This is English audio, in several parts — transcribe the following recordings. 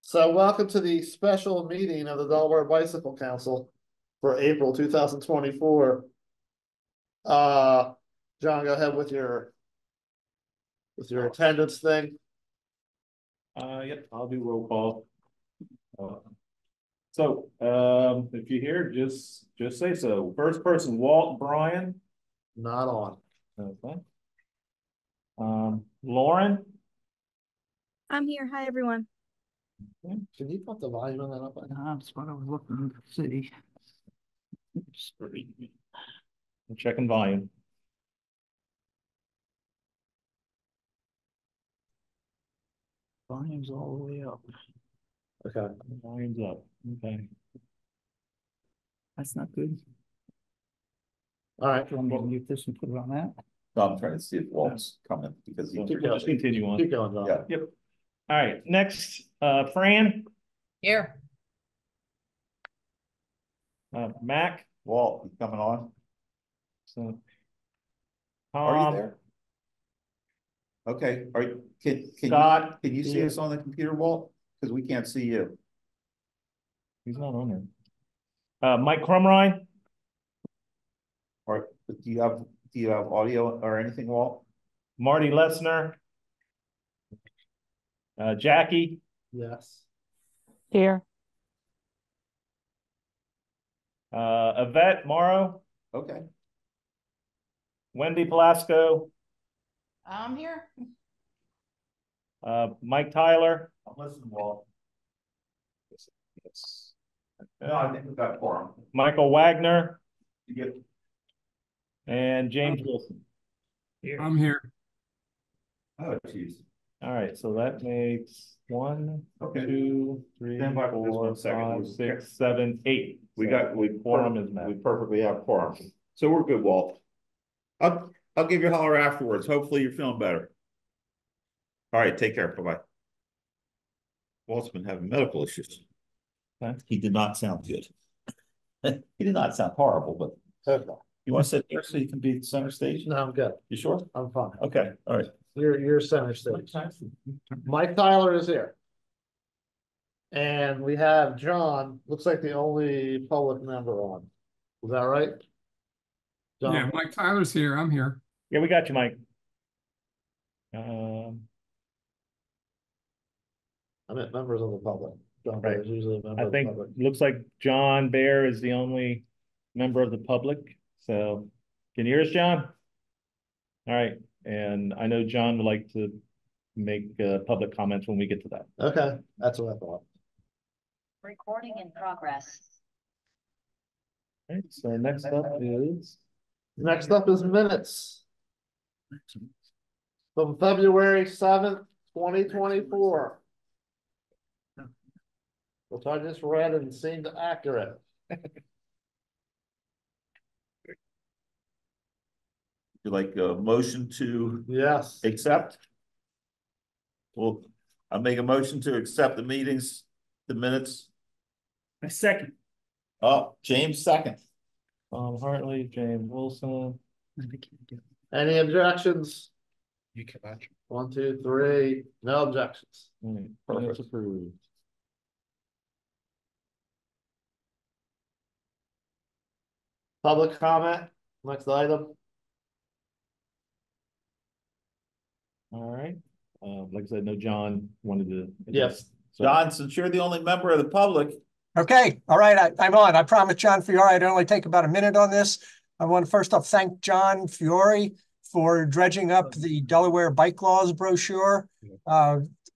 So welcome to the special meeting of the Delaware Bicycle Council for April 2024. John, go ahead with your attendance thing. Yep, I'll do roll call. If you're here, just say so. First person, Walt Bryan. Not on. Okay. Lauren. I'm here. Hi, everyone. Okay. Can you put the volume on that up? That's what I was looking to see. I'm checking volume. Volume's all the way up. Okay. Volume's up. Okay. That's not good. All right. I'm gonna mute this and put it on that. No, I'm trying to see if Walt's coming because he. Keep going. Just continue on. Keep going, John. Yeah. Yep. All right. Next, Fran. Here. Mac. Walt, you coming on? So, Are you there? Okay. Are you? Can you see us on the computer, Walt? Because we can't see you. He's not on there. Mike Crumrine. Or do you have audio or anything, Walt? Marty Lesnar. Jackie. Yes. Here. Yvette Morrow. Okay. Wendy Pelasco. I'm here. Mike Tyler. I'm listening, Walt. Yes. No, I think we've got quorum. Michael Wagner. You get. And James Wilson. I'm here. Oh, geez. All right, so that makes 1, Okay. 2, 3, Stand by for just 4, 1 second. 5, 6, 7, 8. We quorum is met. We perfectly have quorum. So we're good, Walt. I'll give you a holler afterwards. Hopefully you're feeling better. All right, take care. Bye-bye. Walt's been having medical issues. Okay. He did not sound good. He did not sound horrible, but Okay. you want to sit here so you can be center stage? No, I'm good. You sure? I'm fine. Okay, all right. You're center stage. Mike Tyler is here. And we have John, looks like the only public member on. Is that right? John? Yeah, Mike Tyler's here. I'm here. Yeah, we got you, Mike. I meant members of the public. John Right. Bear is usually a member I of the think public. looks like John Bear is the only member of the public. So can you hear us, John? All right. And I know John would like to make public comments when we get to that. Okay, that's what I thought. Recording in progress. All right, so next up is Next up is minutes from February 7th, 2024. Which I just read and seemed accurate. You like a motion to Yes. accept? Well, I'll make a motion to accept the minutes. a second. Oh, James second. Hartley, James Wilson. Any objections? You can watch. 1, 2, 3. No objections. All right, Perfect. minutes approved. Public comment. Next item. All right. Like I said, no, John wanted to. Yes. So, John, since you're the only member of the public, Okay. All right. I'm on. I promise John Fiore I'd only take about a minute on this. I want to first off thank John Fiore for dredging up the Delaware Bike Laws brochure.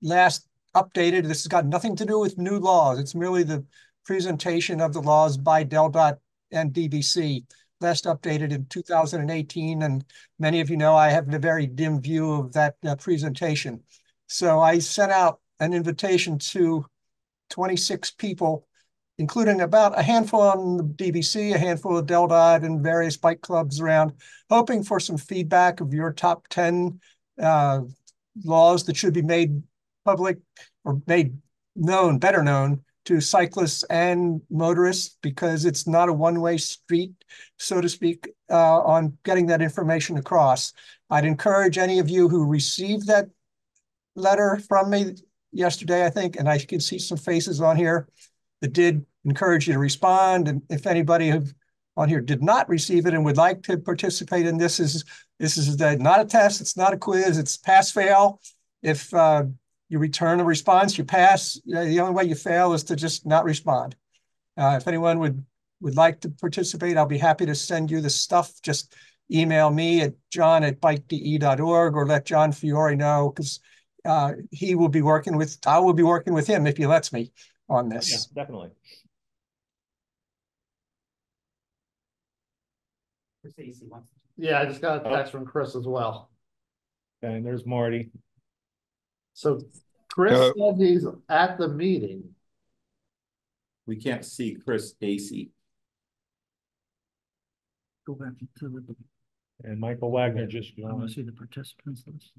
Last updated, this has got nothing to do with new laws. It's merely the presentation of the laws by DelDOT and DBC. Last updated in 2018, and many of you know I have a very dim view of that presentation. So I sent out an invitation to 26 people, including about a handful on the DBC, a handful of DelDOT, and various bike clubs around, hoping for some feedback of your top 10 laws that should be made public or made known, better known, to cyclists and motorists, because it's not a one-way street, so to speak, on getting that information across. I'd encourage any of you who received that letter from me yesterday, I think, and I can see some faces on here that did encourage you to respond. And if anybody on here did not receive it and would like to participate in this is not a test, it's not a quiz, it's pass fail. If you return a response, you pass. The only way you fail is to just not respond. If anyone would like to participate, I'll be happy to send you the stuff. Just email me at john@bikede.org or let John Fiore know, because I will be working with him if he lets me on this. Yeah, definitely. Yeah, I just got a text from Chris as well. Okay, and there's Marty. So Chris said he's at the meeting. We can't see Chris Casey. Go back to the, And Michael Wagner just I want joined. to see the participants list.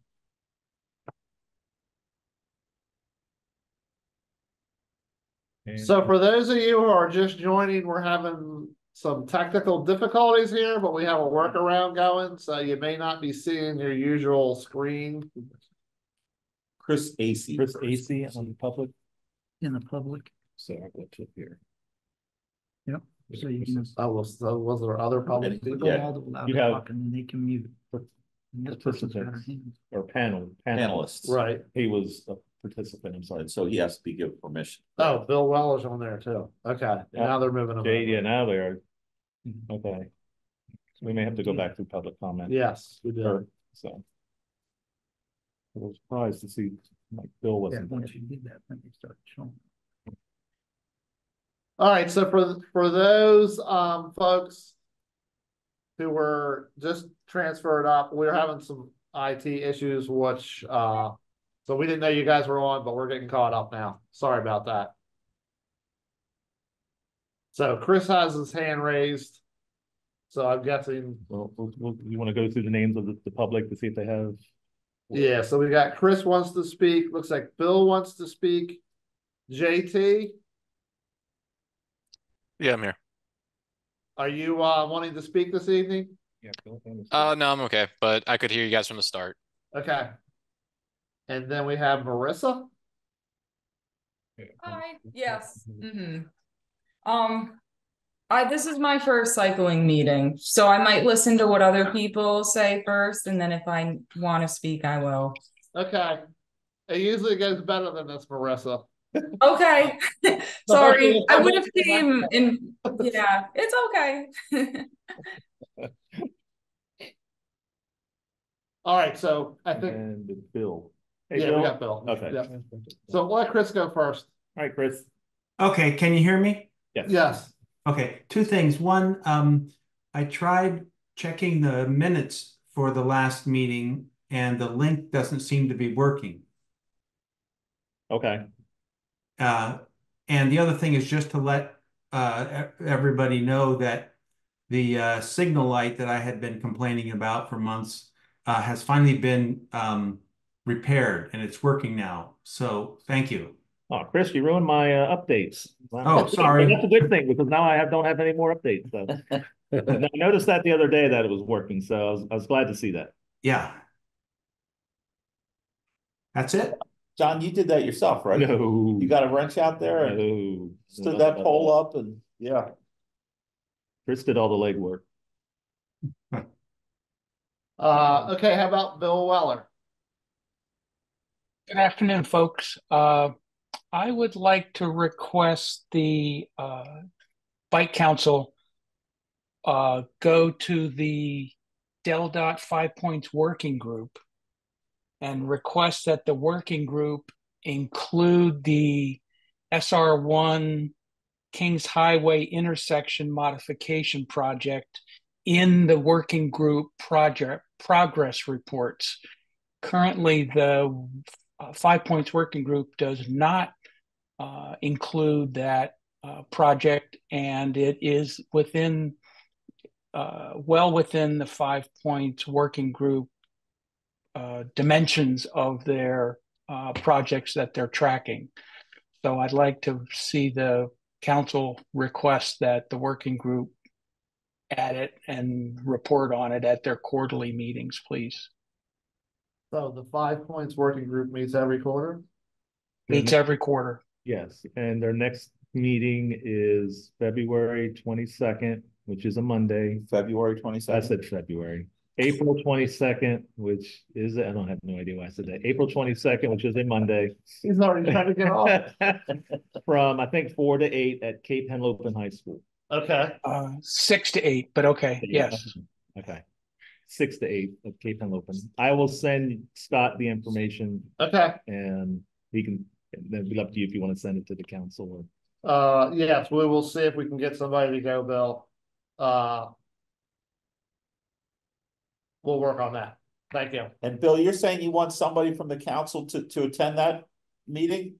And- So for those of you who are just joining, we're having some technical difficulties here, but we have a workaround going, so you may not be seeing your usual screen. Chris Casey. Chris AC on the public. In the public. So I'll go to here. Yep. So you can. Was there other public people? Yeah. All the loud You have- talk and then they can mute. And this person's got her Participants. hand. Or panelists. Right. He was a participant, I'm sorry. And so he has to be given permission. Oh, Bill Weller's on there too. Okay, now they're moving them. Jay, over. yeah, now they are. Okay. So we may have to go back through public comment. Yes, we did. Or, so. I was surprised to see like Bill Yeah, wasn't once there. you do that, then they start showing. All right, so for those folks who were just transferred up, we're having some IT issues, which so we didn't know you guys were on, but we're getting caught up now. Sorry about that. So Chris has his hand raised. So I'm guessing, Well, you want to go through the names of the public to see if they have? yeah, so we got Chris wants to speak. Looks like Bill wants to speak. JT, Yeah, I'm here. are you wanting to speak this evening? Yeah. Bill. No, I'm okay, but I could hear you guys from the start. Okay. And then we have Marissa. Hi, yes. This is my first cycling meeting, so I might listen to what other people say first, and then if I want to speak, I will. Okay. It usually goes better than this, Marissa. Okay. Sorry, I would have came in. Yeah, it's okay. All right, so I think, And Bill. Hey, yeah, Bill. we got Bill. Okay. Yeah. So let Chris go first. All right, Chris. Okay, can you hear me? Yes. Yes. Okay, two things. One, I tried checking the minutes for the last meeting and the link doesn't seem to be working. Okay. And the other thing is just to let everybody know that the signal light that I had been complaining about for months has finally been repaired and it's working now. So thank you. Oh, Chris, you ruined my updates. Oh, sorry. That's a good thing because now I don't have any more updates. So. I noticed that the other day that it was working, so I was glad to see that. Yeah. That's it. John, you did that yourself, right? No. You got a wrench out there and No. stood that pole up and yeah. Chris did all the legwork. Okay, how about Bill Weller? Good afternoon, folks. I would like to request the Bike Council go to the Del 5 Points Working Group and request that the working group include the SR1 Kings Highway intersection modification project in the working group project progress reports. Currently, the 5 Points Working Group does not include that project, and it is within well within the 5 Points Working Group dimensions of their projects that they're tracking. So I'd like to see the council request that the working group add it and report on it at their quarterly meetings, please. So the 5 Points Working Group meets every quarter? Meets every quarter. Yes, and their next meeting is February 22nd, which is a Monday. February I 22nd. said February. April 22nd, which is, I don't have no idea why I said that. April 22nd, which is a Monday. He's already trying to get off. From, I think, 4 to 8 at Cape Henlopen High School. Okay. 6 to 8, but okay, yes. Okay. 6 to 8 at Cape Henlopen. I will send Scott the information Okay. and he can, then it'll be up to you if you want to send it to the council or. Yes, we will see if we can get somebody to go, Bill. We'll work on that. Thank you. And Bill, you're saying you want somebody from the council to attend that meeting?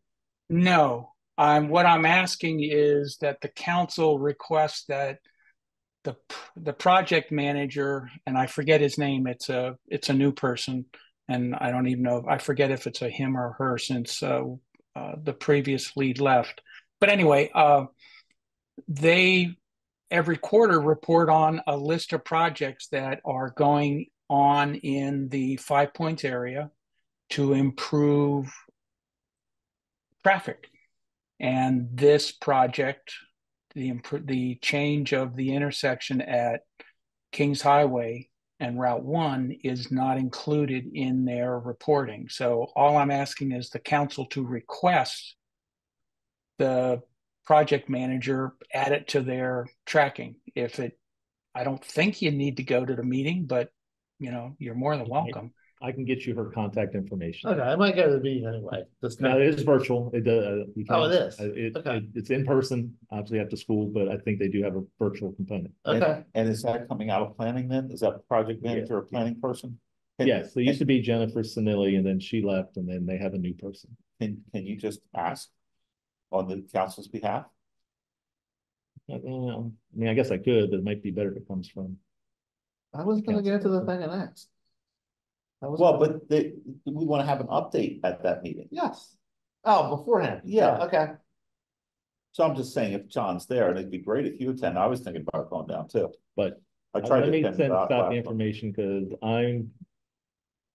No, what I'm asking is that the council requests that the project manager, and I forget his name, it's a new person, and I don't even know, I forget if it's a him or her since the previous lead left. But anyway, they every quarter report on a list of projects that are going on in the 5 Points area to improve traffic. And this project, the change of the intersection at Kings Highway and Route 1 is not included in their reporting. So all I'm asking is the council to request the project manager add it to their tracking. I don't think you need to go to the meeting, but you're more than welcome. I can get you her contact information. Okay, I might go to the meeting anyway. No, it is virtual. It is. Okay. It's in person, obviously after school, but I think they do have a virtual component. Okay. And is that coming out of planning then? Is that project manager or planning person? Yes, there used to be Jennifer Sanilli and then she left and then they have a new person. Can you just ask on the council's behalf? I mean, I guess I could, but it might be better if it comes from. I was gonna get into the thing and ask. Well, but we want to have an update at that meeting. Yes. Oh, beforehand. Yeah. Okay. So I'm just saying if John's there, and it'd be great if you attend. I was thinking about going down too. But I tried let to me attend send last Scott the month. information because I'm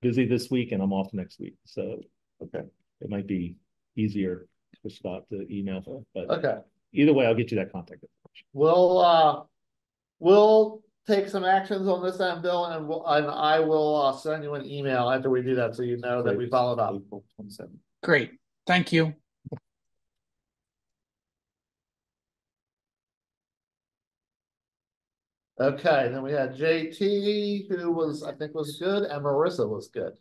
busy this week and I'm off next week. So okay, it might be easier for Scott to email her. But okay. Either way, I'll get you that contact information. We'll take some actions on this end, Bill, and I will send you an email after we do that so you know that we followed up. April 27th. Great. Thank you. Okay, then we had JT, who I think was good, and Marissa was good.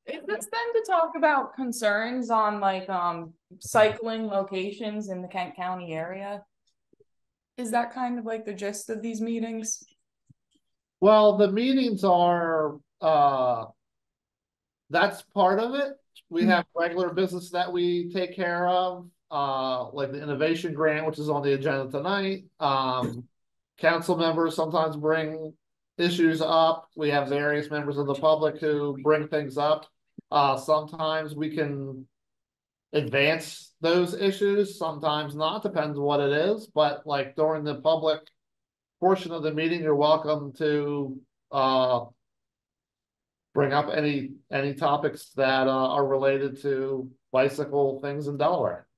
Is this then to talk about concerns on cycling locations in the Kent County area? Is that kind of like the gist of these meetings? Well, the meetings are, that's part of it. We have regular business that we take care of, like the innovation grant, which is on the agenda tonight. Council members sometimes bring issues up. We have various members of the public who bring things up. Sometimes we can advance those issues, sometimes not, depends what it is. But like during the public portion of the meeting, you're welcome to bring up any topics that are related to bicycle things in Delaware.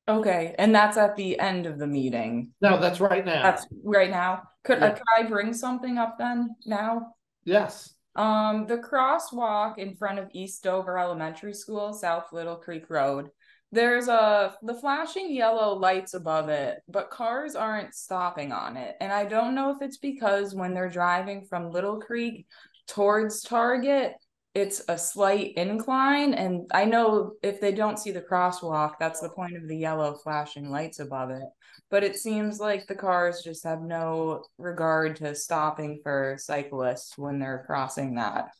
Okay, and that's at the end of the meeting. No, that's right now. That's right now. Could Yeah. I bring something up then now? Yes. The crosswalk in front of East Dover Elementary School, South Little Creek Road. There's the flashing yellow lights above it, but cars aren't stopping on it. And I don't know if it's because when they're driving from Little Creek towards Target, it's a slight incline. And I know if they don't see the crosswalk, that's the point of the yellow flashing lights above it. But it seems like the cars just have no regard to stopping for cyclists when they're crossing that.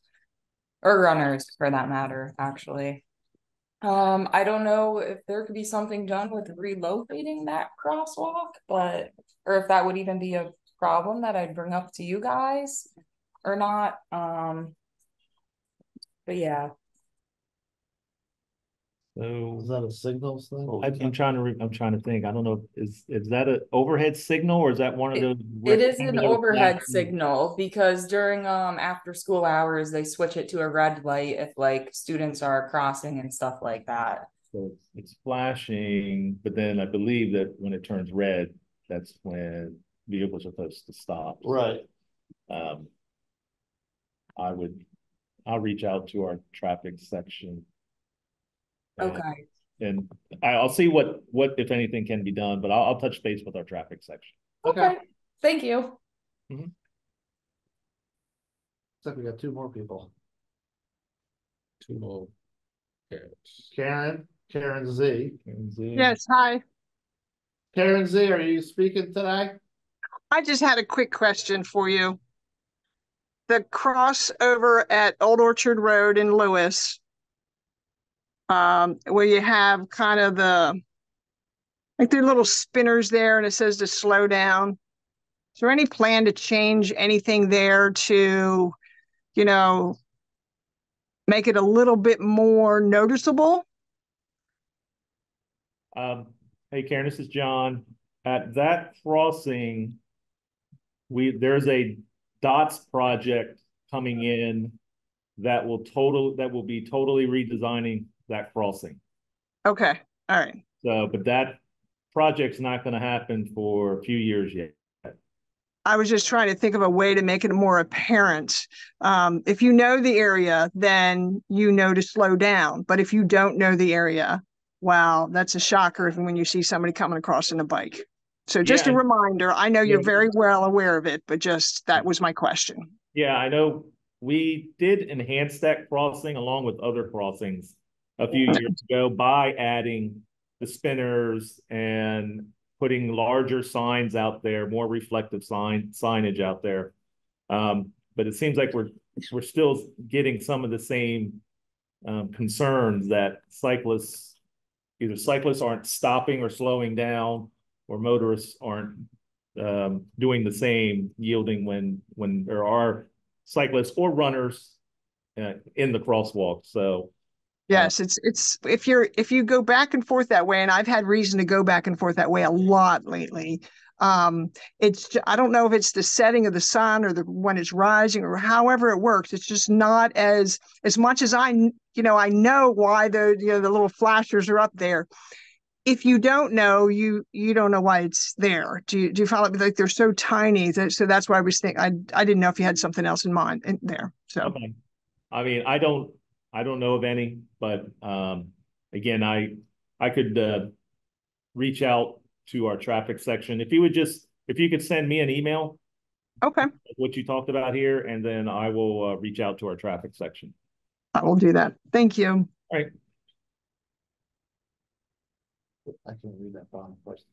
Or runners, for that matter, actually. I don't know if there could be something done with relocating that crosswalk, or if that would even be a problem that I'd bring up to you guys or not. But yeah. So Is that a signals thing? I'm trying to think. I don't know, is that an overhead signal or is that one of those? It is an rectangular overhead flashing- signal because during after school hours they switch it to a red light if like students are crossing and stuff like that. So it's flashing, but then I believe that when it turns red, that's when vehicles are supposed to stop. Right. Um, I'll reach out to our traffic section. Okay. And I'll see what if anything can be done, but I'll touch base with our traffic section. Okay. Thank you. Looks like we got two more people. Two more. Karen Z. Yes, hi. Karen Z, are you speaking today? I just had a quick question for you. The crossover at Old Orchard Road in Lewis, where you have kind of like there are little spinners there and it says to slow down. Is there any plan to change anything there to, make it a little bit more noticeable? Hey Karen, this is John. At that crossing, there's a DOTS project coming in that will be totally redesigning that crossing. Okay, all right. So, but that project's not going to happen for a few years yet. I was just trying to think of a way to make it more apparent. If you know the area, then you know to slow down. But if you don't know the area, wow, that's a shocker when you see somebody coming across in a bike. So just a reminder, I know you're very well aware of it, but just that was my question. Yeah, I know we did enhance that crossing along with other crossings a few years ago by adding the spinners and putting larger signs out there, more reflective signage out there. But it seems like we're still getting some of the same concerns that either cyclists aren't stopping or slowing down, or motorists aren't doing the same, yielding when there are cyclists or runners in the crosswalk. So yes, it's if you go back and forth that way, and I've had reason to go back and forth that way a lot lately. I don't know if it's the setting of the sun or when it's rising or however it works. It's just not as much as I know why the little flashers are up there. If you don't know, you don't know why it's there. Do you follow me? Like they're so tiny so that's why I was thinking. I didn't know if you had something else in mind in there. So okay. I mean, I don't know of any, but again, I could reach out to our traffic section. If you could send me an email. Okay. What you talked about here, and then I will reach out to our traffic section. I will do that. Thank you. All right. I can read that bottom question.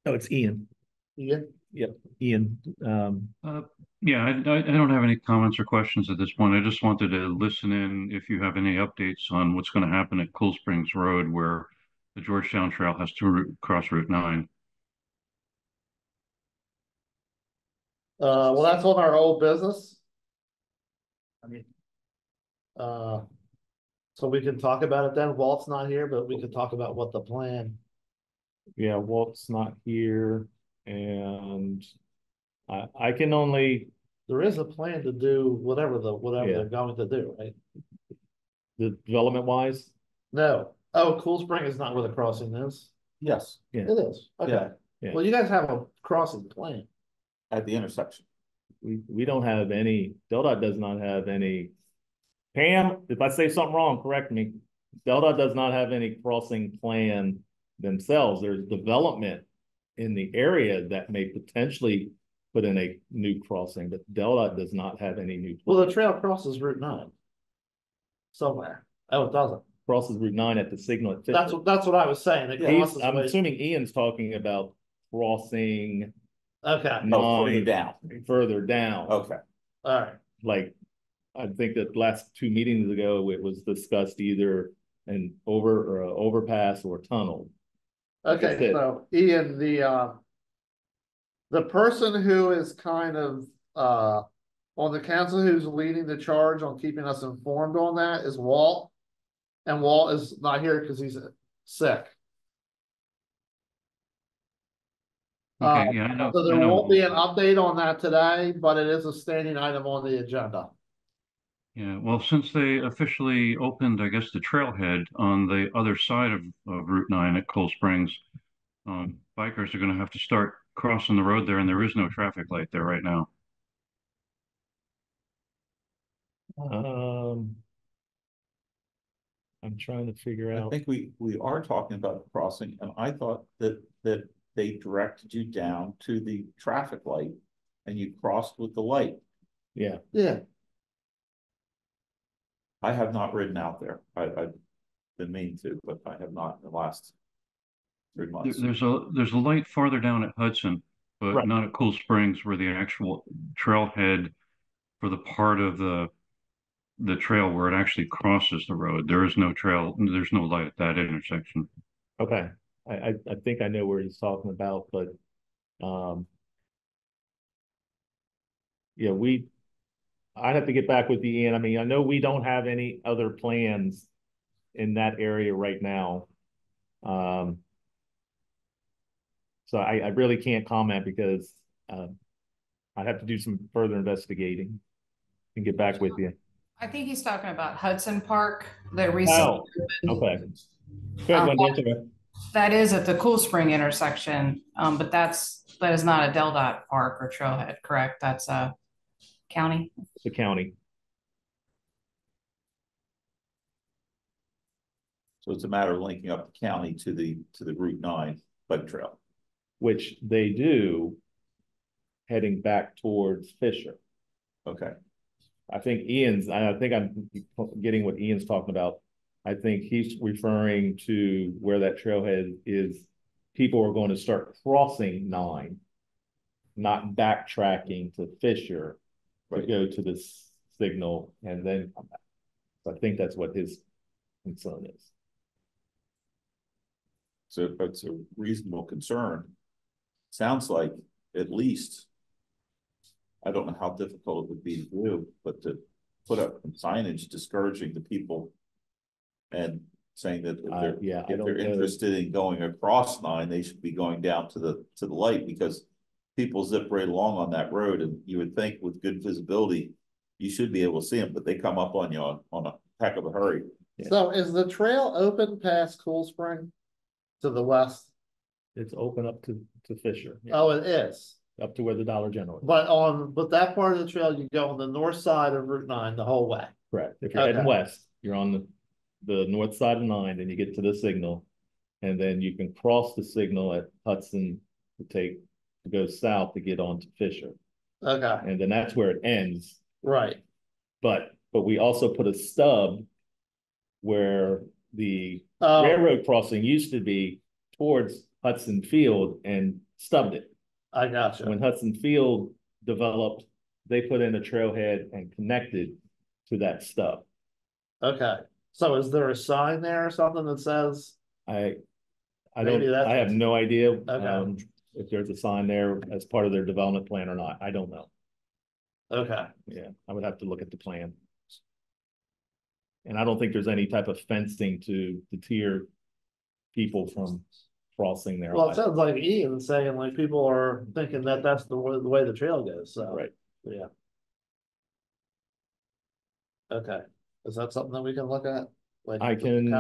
Oh, it's Ian. Ian? Yep, Ian. Yeah, I don't have any comments or questions at this point. I just wanted to listen in if you have any updates on what's going to happen at Cool Springs Road where the Georgetown Trail has to cross Route 9. Well, that's on our old business. I mean, so we can talk about it then. Walt's not here, but we can talk about what the plan. Yeah, Walt's not here, and I can only. There is a plan to do whatever they're going to do, right? The development wise? No. Oh, Cool Spring is not where the crossing is. Yes. Yeah. It is. Okay. Yeah. Well, you guys have a crossing plan At the intersection. We don't have any. Delta does not have any. Pam, if I say something wrong, correct me. Delta does not have any crossing plan themselves. There's development in the area that may potentially put in a new crossing, but Delta does not have any new. Well, the trail crosses Route 9 somewhere. Oh, it doesn't. Crosses Route 9 at the signal. At that's what I was saying. I'm assuming Ian's talking about crossing. Okay. Further down. Okay. All right. Like, I think that last 2 meetings ago, it was discussed either an overpass or tunnel. Okay, so Ian, the person who is kind of on the council who's leading the charge on keeping us informed on that is Walt. and Walt is not here because he's sick. Okay, yeah, I know. So there I know. won't be an update on that today, but it is a standing item on the agenda. Yeah, well, since they officially opened, I guess, the trailhead on the other side of Route 9 at Cold Springs, bikers are going to have to start crossing the road there, and there is no traffic light there right now. I'm trying to figure I out. think we are talking about the crossing, and I thought that they directed you down to the traffic light and you crossed with the light. Yeah. Yeah. I have not ridden out there. I've been meaning to, but I have not in the last 3 months. There's a light farther down at Hudson, but Right. not at Cool Springs, where the actual trailhead for the part of the trail where it actually crosses the road. There is no trail. There's no light at that intersection. Okay. I think I know where he's talking about, but yeah, I'd have to get back with Ian. I mean, I know we don't have any other plans in that area right now. So I really can't comment because I'd have to do some further investigating and get back with you. I think he's talking about Hudson Park that recently Oh, opened. okay. Good, Wendy. That is at the Cool Spring intersection, but that is not a Del Dot park or trailhead, correct? That's a county. The county. So it's a matter of linking up the county to the Route 9 bike trail, which they do heading back towards Fisher. Okay. I think I'm getting what Ian's talking about. I think he's referring to where that trailhead is. People are going to start crossing 9, not backtracking to Fisher, but go to the signal and then come back. So I think that's what his concern is. So it's a reasonable concern. Sounds like at least, I don't know how difficult it would be to do, but to put up some signage discouraging the people and saying that if they're interested in going across 9, they should be going down to the light, because people zip right along on that road, and you would think with good visibility you should be able to see them, but they come up on you on a heck of a hurry. Yeah. So is the trail open past Cool Spring to the west? It's open up to Fisher. Yeah. Oh, it is. Up to where the Dollar General is. But that part of the trail, you go on the north side of Route 9 the whole way. Correct. If you're heading west, you're on the north side of 9, then you get to the signal, and then you can cross the signal at Hudson to go south to get onto Fisher. Okay. And then that's where it ends. Right. But we also put a stub where the railroad crossing used to be towards Hudson Field and stubbed it. I gotcha. When Hudson Field developed, they put in a trailhead and connected to that stub. Okay. So is there a sign there or something that says? I have no idea if there's a sign there as part of their development plan or not. I don't know. Okay. Yeah, I would have to look at the plan. And I don't think there's any type of fencing to deter people from crossing there. Well, it sounds like Ian saying like people are thinking that that's the way the trail goes. So right. Yeah. Okay. Is that something that we can look at? Like I can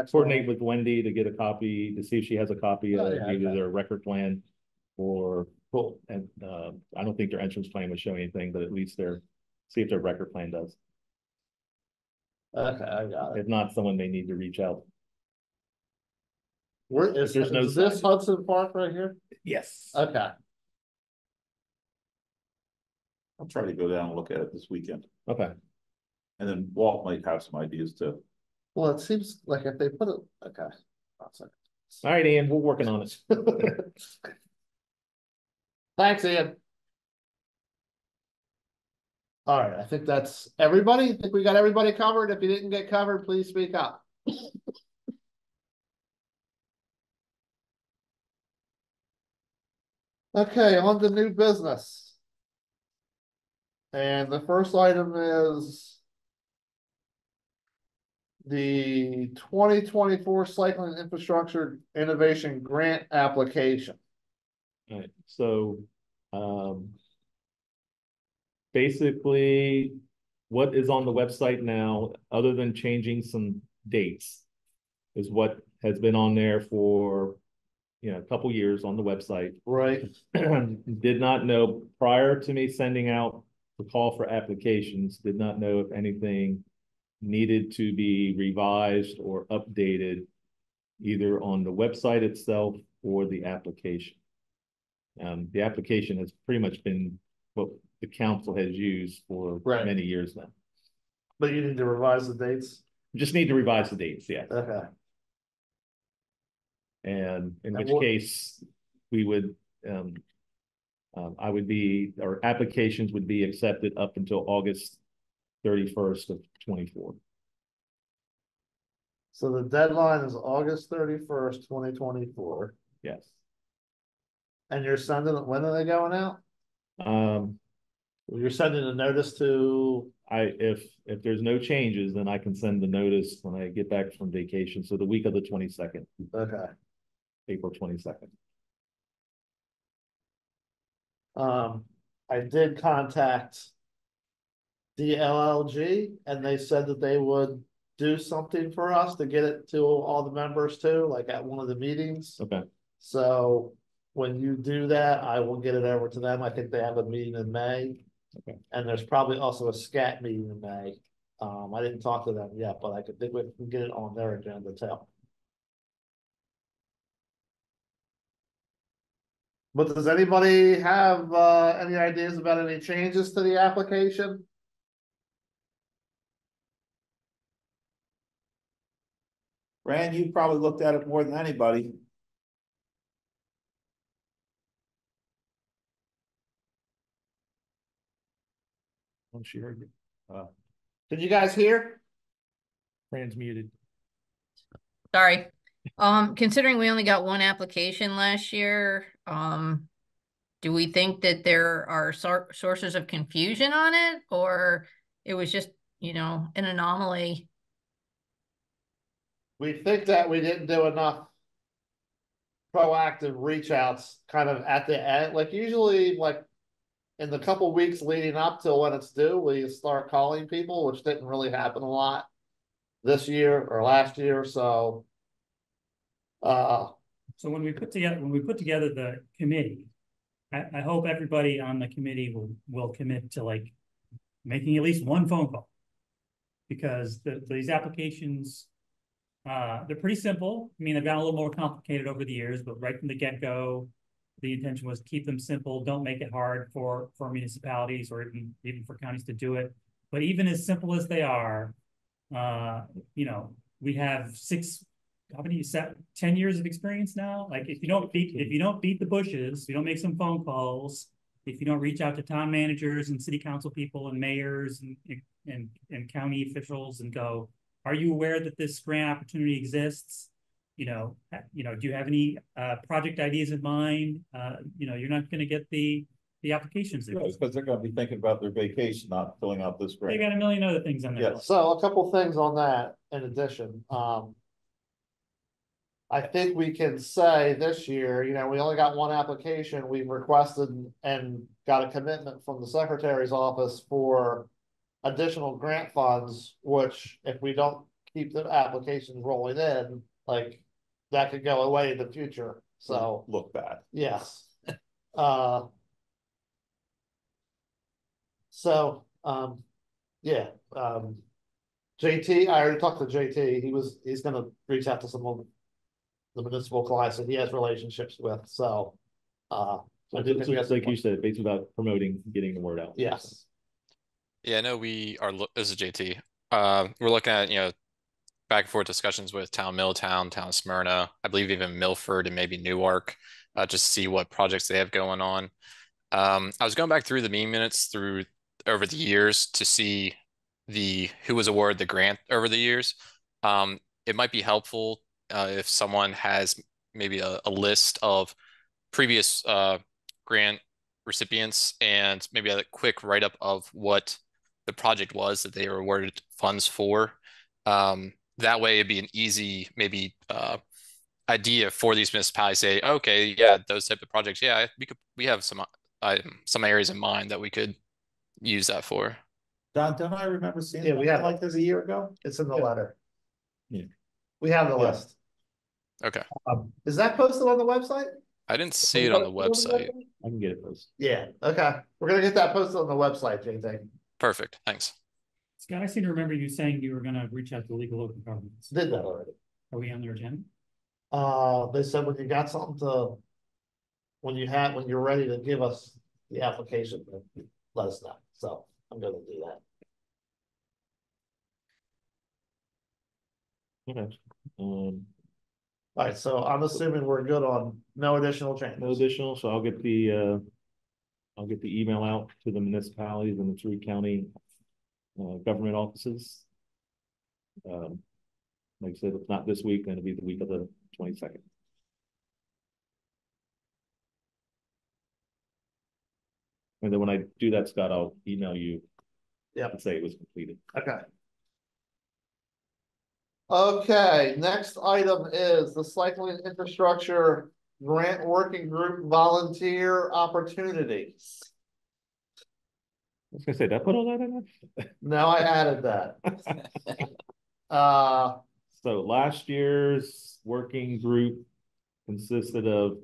coordinate with Wendy to get a copy, to see if she has a copy of either their record plan or and I don't think their entrance plan would show anything, but at least see if their record plan does. Okay, I got it. If not, someone may need to reach out. Where is this Hudson Park right here? Yes. Okay. I'll try to go down and look at it this weekend. Okay. And then Walt might have some ideas too. Well, it seems like if they put it, okay. All right, Ian, we're working on it. Thanks, Ian. All right, I think that's everybody. I think we got everybody covered. If you didn't get covered, please speak up. Okay, on to new business. And the first item is the 2024 Cycling Infrastructure Innovation Grant application. All right, so, basically, what is on the website now, other than changing some dates, is what has been on there for, a couple years on the website. Right. Did not know, prior to me sending out the call for applications, did not know if anything needed to be revised or updated either on the website itself or the application. The application has pretty much been what the council has used for many years now. But you need to revise the dates? Just need to revise the dates, yeah. Okay. And in which case we would, our applications would be accepted up until August 31st of 24. So the deadline is August 31st, 2024. Yes. And you're sending it, when are they going out? You're sending a notice to. If there's no changes, then I can send the notice when I get back from vacation. So the week of the 22nd. Okay. April 22nd. I did contact DLLG and they said that they would do something for us to get it to all the members too, like at one of the meetings. Okay. So when you do that, I will get it over to them. I think they have a meeting in May. Okay. And there's probably also a SCAT meeting in May. I didn't talk to them yet, but I think we can get it on their agenda too. But does anybody have any ideas about any changes to the application? Rand, you probably looked at it more than anybody. Oh, she heard you. Did you guys hear? Transmuted. Sorry. Considering we only got one application last year, do we think that there are sources of confusion on it, or it was just, an anomaly? We think that we didn't do enough proactive reach outs kind of at the end. Like usually like in the couple weeks leading up till when it's due, we start calling people, which didn't really happen a lot this year or last year. So when we put together the committee, I hope everybody on the committee will commit to like making at least one phone call, because these applications, they're pretty simple. I mean, they've gotten a little more complicated over the years, but right from the get-go, the intention was to keep them simple. Don't make it hard for municipalities or even for counties to do it. But even as simple as they are, we have 10 years of experience now. Like if you don't beat the bushes, if you don't make some phone calls, if you don't reach out to town managers and city council people and mayors and county officials and go, are you aware that this grant opportunity exists? Do you have any project ideas in mind? You're not going to get the applications. Because they're going to be thinking about their vacation, not filling out this grant. They got a million other things on their list. So a couple things on that in addition. I think we can say this year, we only got one application. We've requested and got a commitment from the secretary's office for additional grant funds, which if we don't keep the applications rolling in, like that could go away in the future. So look bad. Yes. JT, I already talked to JT. He's gonna reach out to some of the municipal clients that he has relationships with. So like you said, basically about promoting, getting the word out. Yes. Yeah, I know this is JT. We're looking at, back and forth discussions with Town Middletown, Town Smyrna, I believe even Milford and maybe Newark, just to see what projects they have going on. I was going back through the meeting minutes over the years to see who was awarded the grant over the years. It might be helpful if someone has maybe a list of previous grant recipients and maybe a quick write-up of what the project was that they were awarded funds for. that way it'd be an easy, maybe, idea for these municipalities to say, okay, yeah, those type of projects, yeah, we have some areas in mind that we could use that for. Don, don't I remember seeing Yeah, we something have- like this a year ago? It's in the letter. Yeah. We have the Yeah. list. Okay. Is that posted on the website? I didn't see it on the website. I can get it posted. Yeah, okay. We're gonna get that posted on the website, JT. Perfect, thanks. Scott, I seem to remember you saying you were gonna reach out to legal open governments. Did that already. Are we on their agenda? They said when you got something to, when you're ready to give us the application, then let us know. So I'm gonna do that. Okay. All right, so I'm assuming we're good on no additional changes. No additional, so I'll get the email out to the municipalities and the 3 county government offices. Like I said, if not this week, then it'll be the week of the 22nd. And then when I do that, Scott, I'll email you. Yeah. And say it was completed. Okay. Okay, next item is the cycling infrastructure grant working group volunteer opportunities. I was gonna say, did I put all that in there? Now I added that. So last year's working group consisted of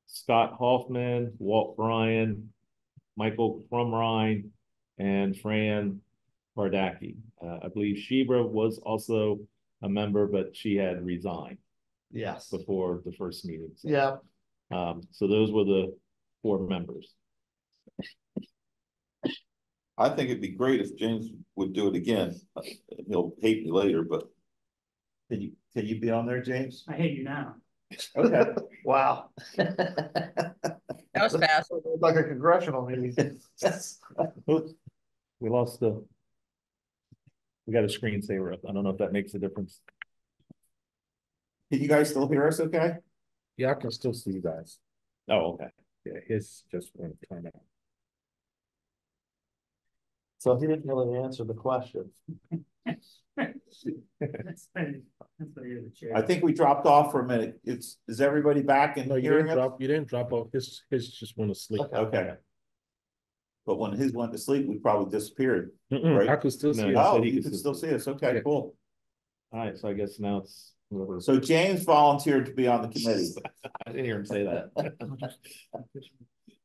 Scott Hoffman, Walt Bryan, Michael Crumrine, and Fran Bardacki. I believe Shebra was also a member, but she had resigned Yes. before the first meeting. So, Yeah. So those were the 4 members. I think it'd be great if James would do it again. He'll hate me later, but can you be on there, James? I hate you now. Okay. Wow. That was fast. Like a congressional meeting. Oops. We lost we got a screensaver up. I don't know if that makes a difference. Can you guys still hear us okay? Yeah, I can still see you guys. Oh, okay. Yeah, his just went to turn out. So he didn't really answer the question. I think we dropped off for a minute. Is everybody back and hearing us? You didn't drop off. His just went to sleep. Okay. But when his went to sleep, we probably disappeared. Right? I could still see. Oh, you can still see us. Okay, cool. All right, so I guess now it's whoever. So James volunteered to be on the committee. I didn't hear him say that.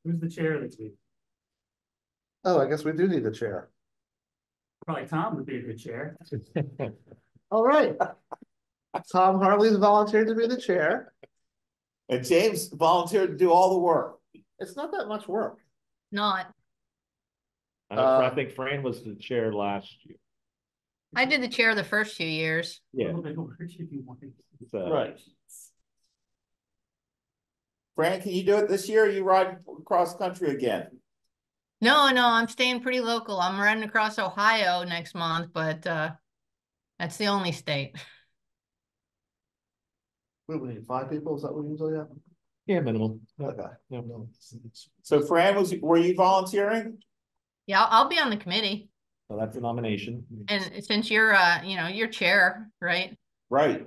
Who's the chair this week? Oh, I guess we do need a chair. Probably Tom would be a good chair. All right. Tom Harley's volunteered to be the chair. And James volunteered to do all the work. It's not that much work. Not. I think Fran was the chair last year. I did the chair the first few years. Yeah. Right. Fran, can you do it this year? Or you ride cross country again? No, I'm staying pretty local. I'm riding across Ohio next month, but that's the only state. We need 5 people. Is that what we usually have? Yeah, minimum. Okay. Yeah. So Fran, were you volunteering? Yeah, I'll be on the committee. So that's a nomination. And since you're you're chair, right? Right.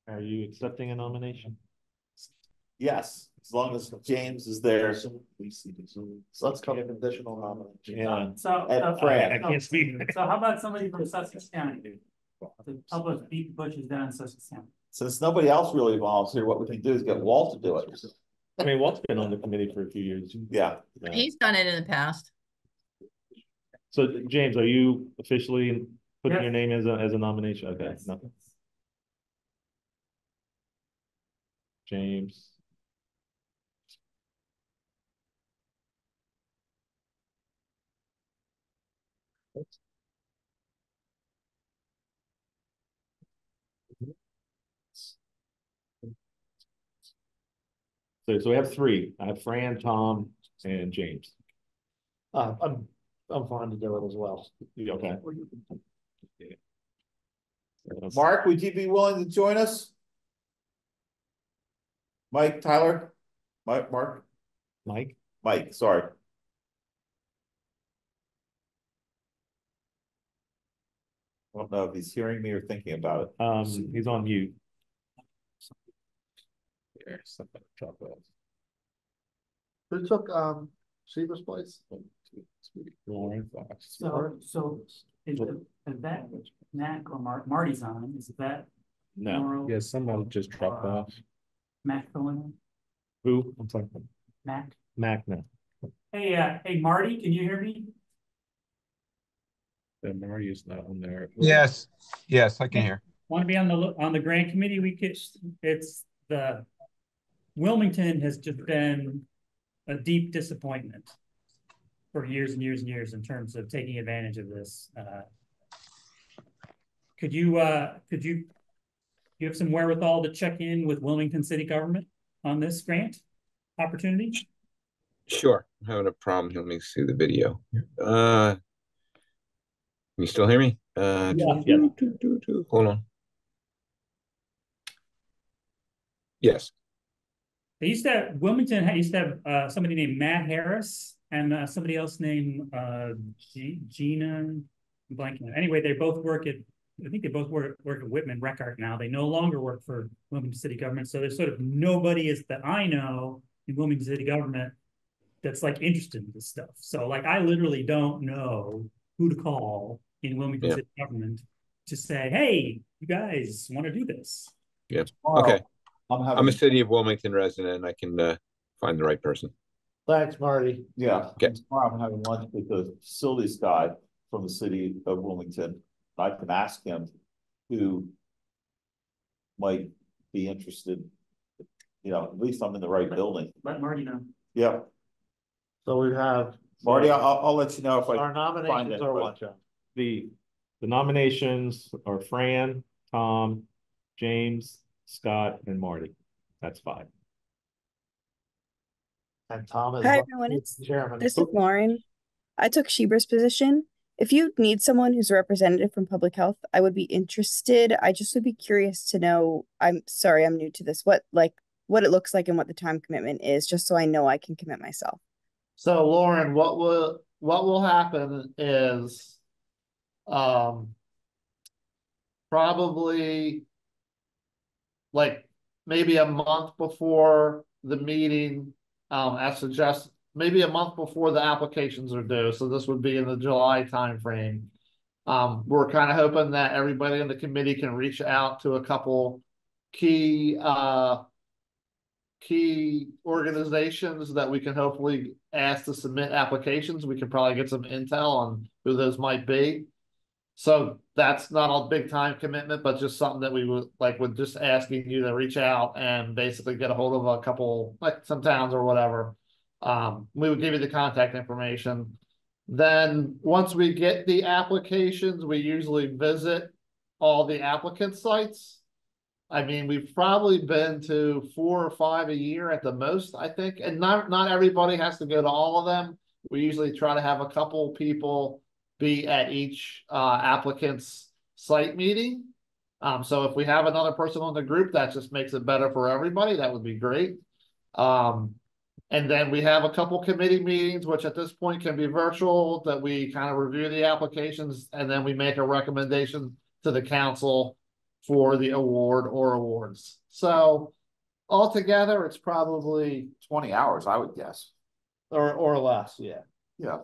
Are you accepting a nomination? Yes, as long as James is there. So let's come with additional nomination. Yeah. And Fran. I can't speak. So how about somebody from Sussex County? To help us beat the bushes down in Sussex County. Since nobody else really volunteered, what we can do is get Walt to do it. I mean, Walt's been on the committee for a few years. Yeah. He's done it in the past. So James, are you officially putting Yeah. your name as a nomination? Okay. Yes. No. James. So we have 3. I have Fran, Tom, and James. I'm fine to do it as well. Okay. Mark, would you be willing to join us? Mike, Tyler, Mark, Mike, sorry. I don't know if he's hearing me or thinking about it. He's on mute. Here, somebody drop off. Who took Sheba's place? Lauren Fox. So is that Mac or Marty's on? Is that No, yeah, somebody just dropped off. Mac filling Who? I'm sorry. in? Mac? Mac, no. Hey, Marty, can you hear me? Marty's not on there. Yes, I can hear. Want to be on the grant committee? It's the Wilmington has just been a deep disappointment for years and years and years in terms of taking advantage of this. Could you have some wherewithal to check in with Wilmington city government on this grant opportunity? Sure, I'm having a problem. Let me see the video. Can you still hear me? Yeah. Hold on. Yes. Wilmington used to have somebody named Matt Harris and somebody else named Gina blanking. Anyway, they both work at, I think they both work at Whitman Reckart now. They no longer work for Wilmington city government. So there's sort of nobody that I know in Wilmington city government that's like interested in this stuff. So like, I literally don't know who to call in Wilmington city government to say, hey, you guys want to do this? Yeah. Okay. I'm a city of Wilmington resident, and I can find the right person. Thanks, Marty. Yeah. Okay. Tomorrow I'm having lunch with the facilities guy from the city of Wilmington. I can ask him who might be interested. At least I'm in the right building. Let Marty know. Yeah. So we have Marty, I'll let you know if our nominations are what, John? The nominations are Fran, Tom, James, Scott, and Marty. That's 5. And Tom is Hi everyone, chairman. this is Lauren. I took Shebra's position. If you need someone who's a representative from public health, I would be interested. I just would be curious to know, I'm sorry, I'm new to this, what it looks like and what the time commitment is, just so I know I can commit myself. So Lauren, what will happen is probably like maybe a month before the meeting, as suggested, maybe a month before the applications are due. So this would be in the July timeframe. We're kind of hoping that everybody in the committee can reach out to a couple key organizations that we can hopefully ask to submit applications. We can probably get some intel on who those might be. So that's not a big time commitment, but just something that we would just asking you to reach out and basically get a hold of a couple, like some towns or whatever. We would give you the contact information. Then once we get the applications, we usually visit all the applicant sites. I mean, we've probably been to 4 or 5 a year at the most, I think. And not everybody has to go to all of them. We usually try to have a couple people be at each applicant's site meeting. So if we have another person on the group, that just makes it better for everybody. That would be great. And then we have a couple committee meetings, which at this point can be virtual, that we kind of review the applications and then we make a recommendation to the council for the award or awards. So altogether, it's probably 20 hours, I would guess. Or less, yeah. Yeah,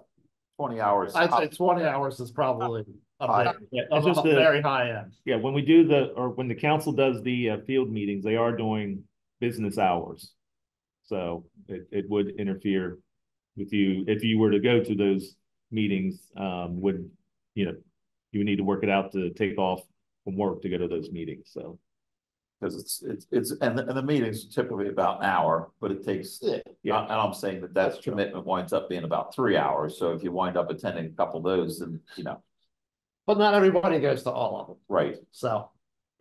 20 hours. I'd say 20 hours is probably It's just very high end. Yeah, when we do when the council does the field meetings, they are doing business hours. So it would interfere with you if you were to go to those meetings. You would need to work it out to take off from work to go to those meetings. So because it's and the meetings are typically about an hour, but it takes and I'm saying that commitment winds up being about 3 hours. So if you wind up attending a couple of those, then but not everybody goes to all of them, right? So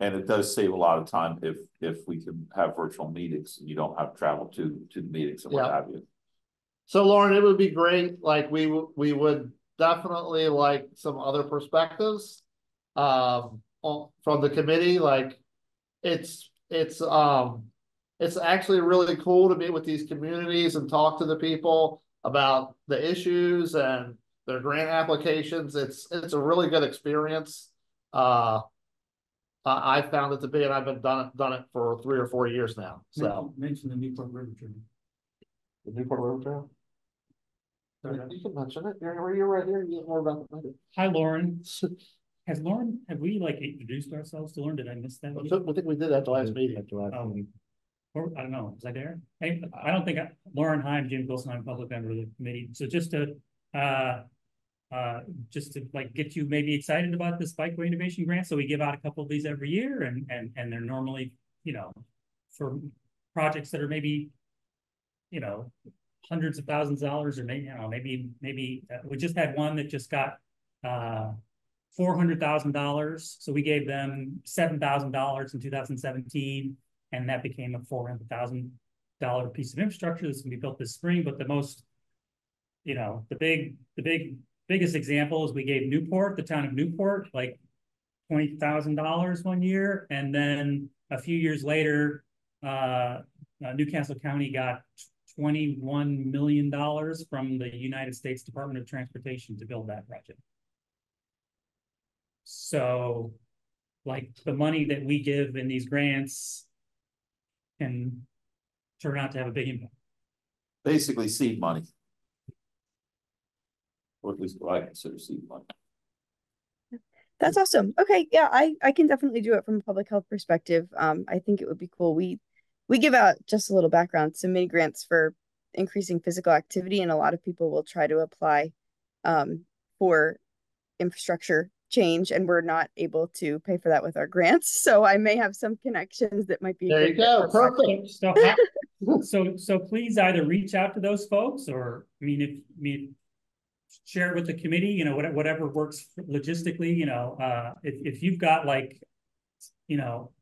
and it does save a lot of time if we can have virtual meetings and you don't have to travel to the meetings and what have you. So Lauren, it would be great. Like we would definitely like some other perspectives from the committee. Like it's actually really cool to meet with these communities and talk to the people about the issues and their grant applications. It's a really good experience. I found it to be, and I've been done it for 3 or 4 years now. So Mention the Newport River Trail. the Newport River Trail. You can mention it. You're right here. You get more about it. Hi, Lauren. Have we like introduced ourselves to Lauren? Did I miss that? I think we did at the last meeting. Or, I don't know, was I there? Hey, I don't think Lauren, hi, I'm Jim Wilson, I'm public member of the committee. So just to like get you maybe excited about this bikeway innovation grant. So we give out a couple of these every year and they're normally, you know, for projects that are maybe, you know, hundreds of thousands of dollars, or maybe, you know, maybe we just had one that just got $400,000. So we gave them $7,000 in 2017, and that became a $400,000 piece of infrastructure that's gonna be built this spring. But the most, you know, the biggest example is we gave Newport, the town of Newport, like $20,000 one year, and then a few years later, Newcastle County got $21 million from the United States Department of Transportation to build that project. So, like, the money that we give in these grants can turn out to have a big impact. Basically seed money. Or at least what I consider seed money. That's awesome. Okay, yeah, I can definitely do it from a public health perspective. I think it would be cool. We give out, just a little background, some mini grants for increasing physical activity, and a lot of people will try to apply for infrastructure change, and we're not able to pay for that with our grants. So I may have some connections that might be. There you go. Perfect. So please either reach out to those folks, or share it with the committee, you know, whatever works logistically, you know, if you've got, like, you know,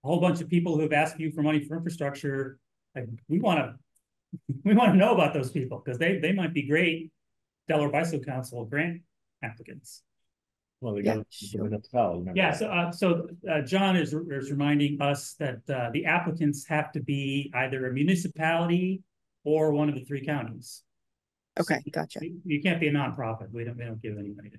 a whole bunch of people who have asked you for money for infrastructure, like, we want to know about those people, because they might be great Delaware Bicycle Council grant applicants. Well, they got municipality. Yeah, so John is reminding us that the applicants have to be either a municipality or one of the 3 counties. Okay, gotcha. You can't be a nonprofit. We don't give any money to.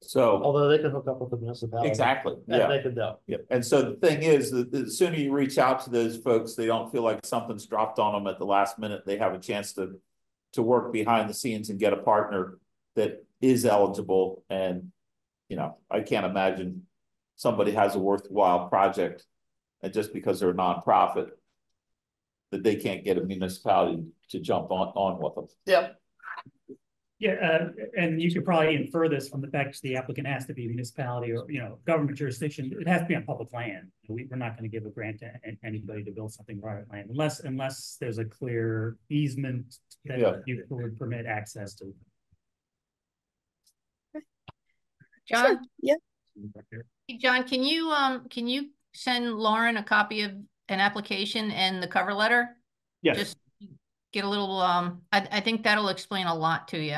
So, although they can hook up with the municipality. Exactly. Yeah. They can do. Yep. And so the thing is that the sooner you reach out to those folks, they don't feel like something's dropped on them at the last minute. They have a chance to work behind the scenes and get a partner that is eligible. And, you know, I can't imagine somebody has a worthwhile project, and just because they're a nonprofit, that they can't get a municipality to jump on with them. Yep. Yeah, and you could probably infer this from the fact that the applicant has to be a municipality or, you know, government jurisdiction. It has to be on public land. We're not going to give a grant to anybody to build something private land unless there's a clear easement that you would permit access to. John? Sure. Yeah. Hey, John, can you send Lauren a copy of an application and the cover letter? Yes. Just get a little, I think that'll explain a lot to you.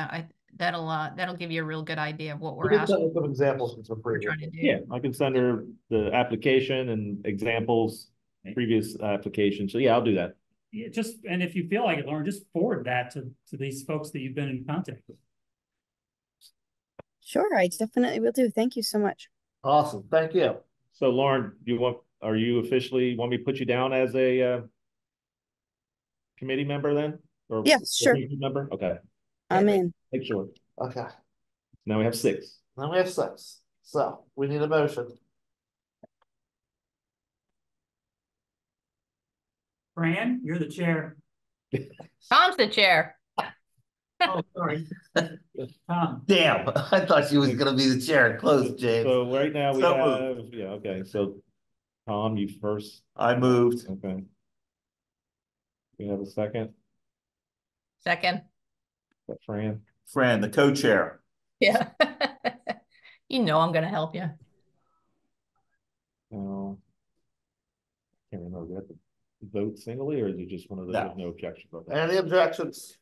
That'll give you a real good idea of what we're asking. Some examples trying to do. Yeah, I can send her the application and examples, previous applications. So yeah, I'll do that. Yeah, and if you feel like it, Lauren, just forward that to these folks that you've been in contact with. Sure, I definitely will do. Thank you so much. Awesome. Thank you. So Lauren, are you officially want me to put you down as a committee member then? Or yes, sure. Member? Okay. I'm in. Make sure. Okay. Now we have 6. Now we have 6. So we need a motion. Fran, you're the chair. Tom's the chair. Oh, sorry. Tom. Damn, I thought she was gonna be the chair. Close, James. So right now we So have okay. So Tom, you first. I moved. Okay. We have a second. Second. Fran. Fran, the co-chair. Yeah. You know I'm gonna help you. No. Can't remember. We have to vote singly, or is it just one of those with no objection? Any objections?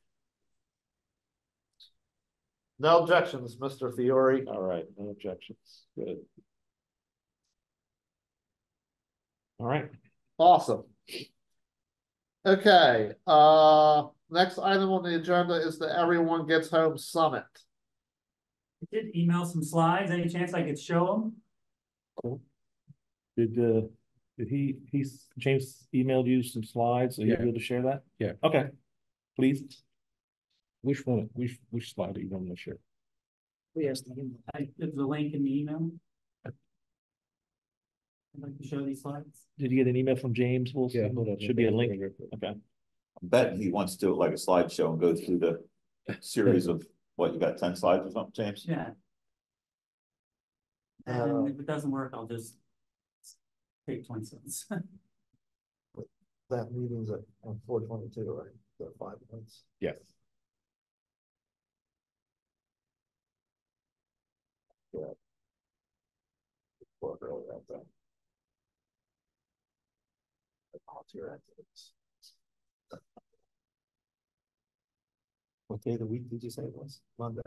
No objections, Mr. Fiore. All right, no objections. Good. All right. Awesome. Okay. Next item on the agenda is the Everyone Gets Home Summit. I did email some slides. Any chance I could show them? Cool. Did James emailed you some slides? Are you able to share that? Yeah. Okay, please. Which one, which slide do you want to share? Yes, there's the link in the email. I'd like to show these slides. Did you get an email from James Wilson? Yeah, hold on. Should be a link. Okay. I bet he wants to do it like a slideshow and go through the series of, what, you got 10 slides or something, James? Yeah. And if it doesn't work, I'll just take 20 cents. That meeting's at on 4/22, right? So 5 minutes. Yes. Yeah. Work early that day. Volunteer activities. What day of the week did you say it was? Monday.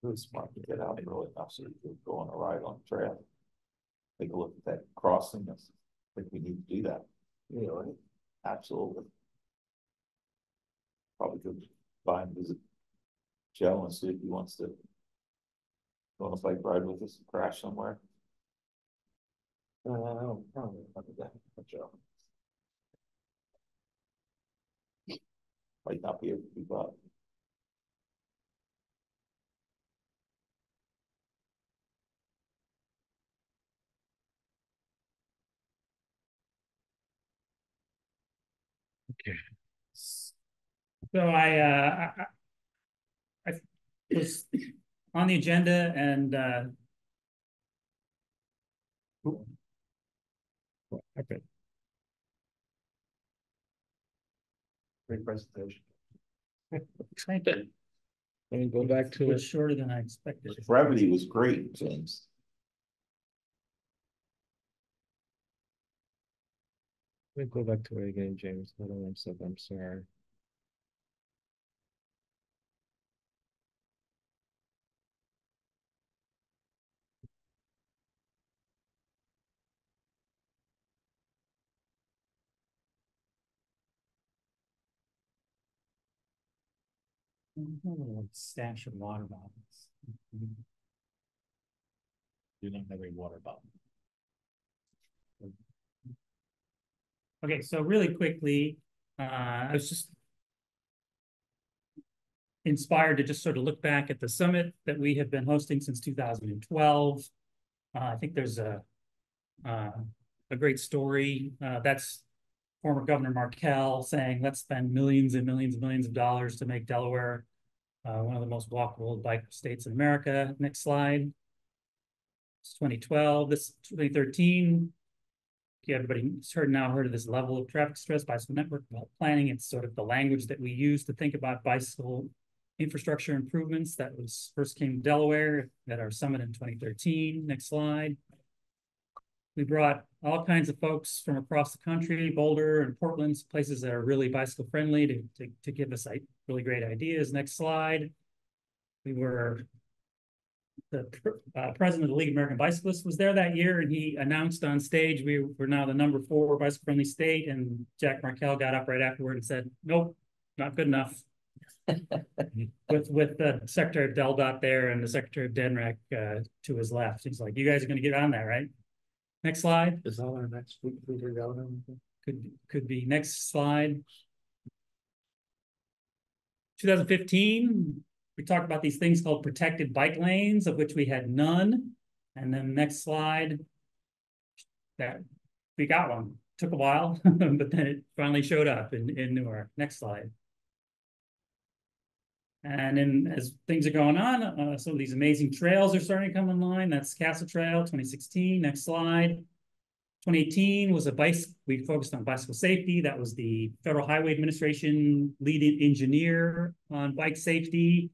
Really smart to get out early enough so you can go on a ride on the trail. Take a look at that crossing. I think we need to do that. Yeah, right. Absolutely. Probably could by and visit Joe and see if he wants to go on a bike ride with us and crash somewhere. I don't remember that. Joe. Might not be able to keep up. Okay. So I was on the agenda and Okay. Great presentation. excited. Let me go back to It it. was shorter than I expected. Brevity was great, James. Let me go back to it again, James. Hold on one second. I'm sorry. Stash of water bottles. Do not have a water bottle. Okay, so really quickly, I was just inspired to just sort of look back at the summit that we have been hosting since 2012. I think there's a great story. That's former Governor Markell saying, let's spend millions and millions and millions of dollars to make Delaware one of the most walkable bike states in America. Next slide. It's 2012. This 2013. Okay, everybody's heard of this level of traffic stress, bicycle network planning. It's sort of the language that we use to think about bicycle infrastructure improvements. That was first came to Delaware at our summit in 2013. Next slide. We brought all kinds of folks from across the country, Boulder and Portland, places that are really bicycle friendly to give us really great ideas. Next slide. We were, the president of the League of American Bicyclists was there that year, and he announced on stage we were now the #4 bicycle friendly state, and Jack Markell got up right afterward and said, nope, not good enough. with the Secretary of DelDOT there and the Secretary of DENREC to his left. He's like, you guys are going to get on that, right? Next slide. Is that our next week? Could be. Next slide. 2015, we talked about these things called protected bike lanes, of which we had none. And then next slide, that we got one. Took a while, but then it finally showed up in Newark. Next slide. And then as things are going on, some of these amazing trails are starting to come online. That's Castle Trail, 2016. Next slide. 2018 was we focused on bicycle safety. That was the Federal Highway Administration lead engineer on bike safety.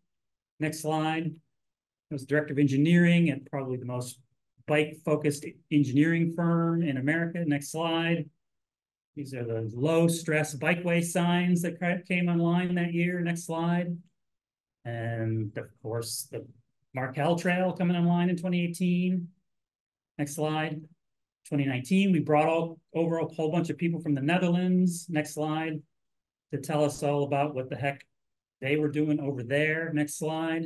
Next slide. It was Director of Engineering at probably the most bike-focused engineering firm in America. Next slide. These are the low-stress bikeway signs that came online that year. Next slide. And of course, the Markell Trail coming online in 2018. Next slide. 2019, we brought over a whole bunch of people from the Netherlands. Next slide. To tell us all about what the heck they were doing over there. Next slide.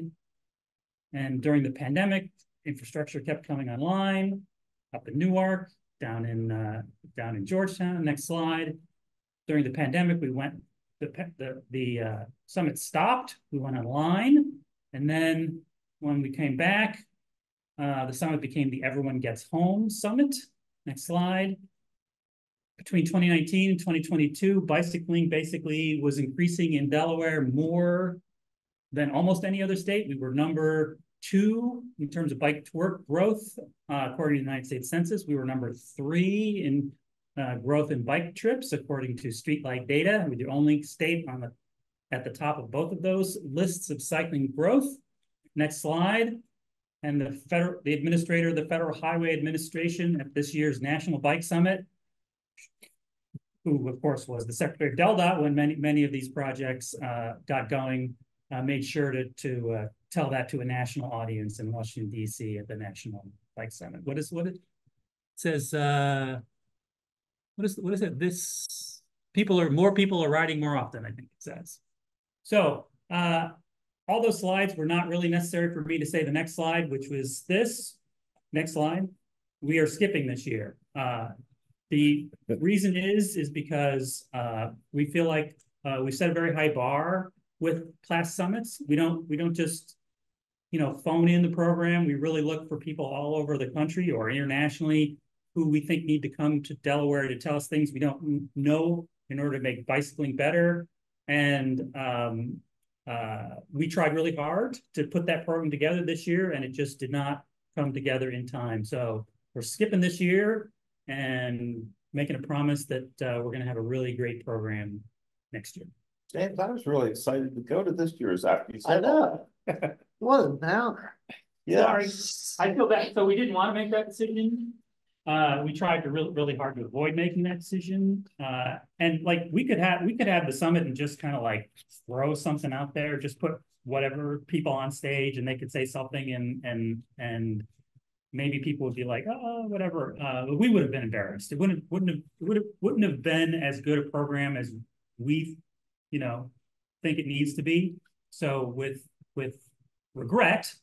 And during the pandemic, infrastructure kept coming online up in Newark, down in Georgetown. Next slide. During the pandemic, the summit stopped. We went online, and then when we came back, the summit became the Everyone Gets Home Summit. Next slide. Between 2019 and 2022, bicycling basically was increasing in Delaware more than almost any other state. We were number 2 in terms of bike to work growth, according to the United States Census. We were number 3 in growth in bike trips, according to Streetlight data. We're the only state at the top of both of those lists of cycling growth. Next slide. And the administrator of the Federal Highway Administration at this year's National Bike Summit, who of course was the Secretary of DelDOT when many of these projects got going, made sure to tell that to a national audience in Washington, D.C. at the National Bike Summit. What it says? What is it? More people are riding more often, I think it says. So all those slides were not really necessary for me to say the next slide, which was this. Next slide. We are skipping this year. The reason is because we feel like we set a very high bar with class summits. We don't just phone in the program. We really look for people all over the country or internationally who we think need to come to Delaware to tell us things we don't know in order to make bicycling better. And we tried really hard to put that program together this year, and it just did not come together in time. So we're skipping this year and making a promise that we're going to have a really great program next year. James, I was really excited to go to this year's after you said I know. What a downer. Yeah. Sorry. I feel bad. So we didn't want to make that decision. We tried to really hard to avoid making that decision. And like we could have the summit and just kind of like throw something out there, just put whatever people on stage and they could say something and maybe people would be like, oh, whatever. But we would have been embarrassed. It wouldn't have been as good a program as we, think it needs to be. So with regret,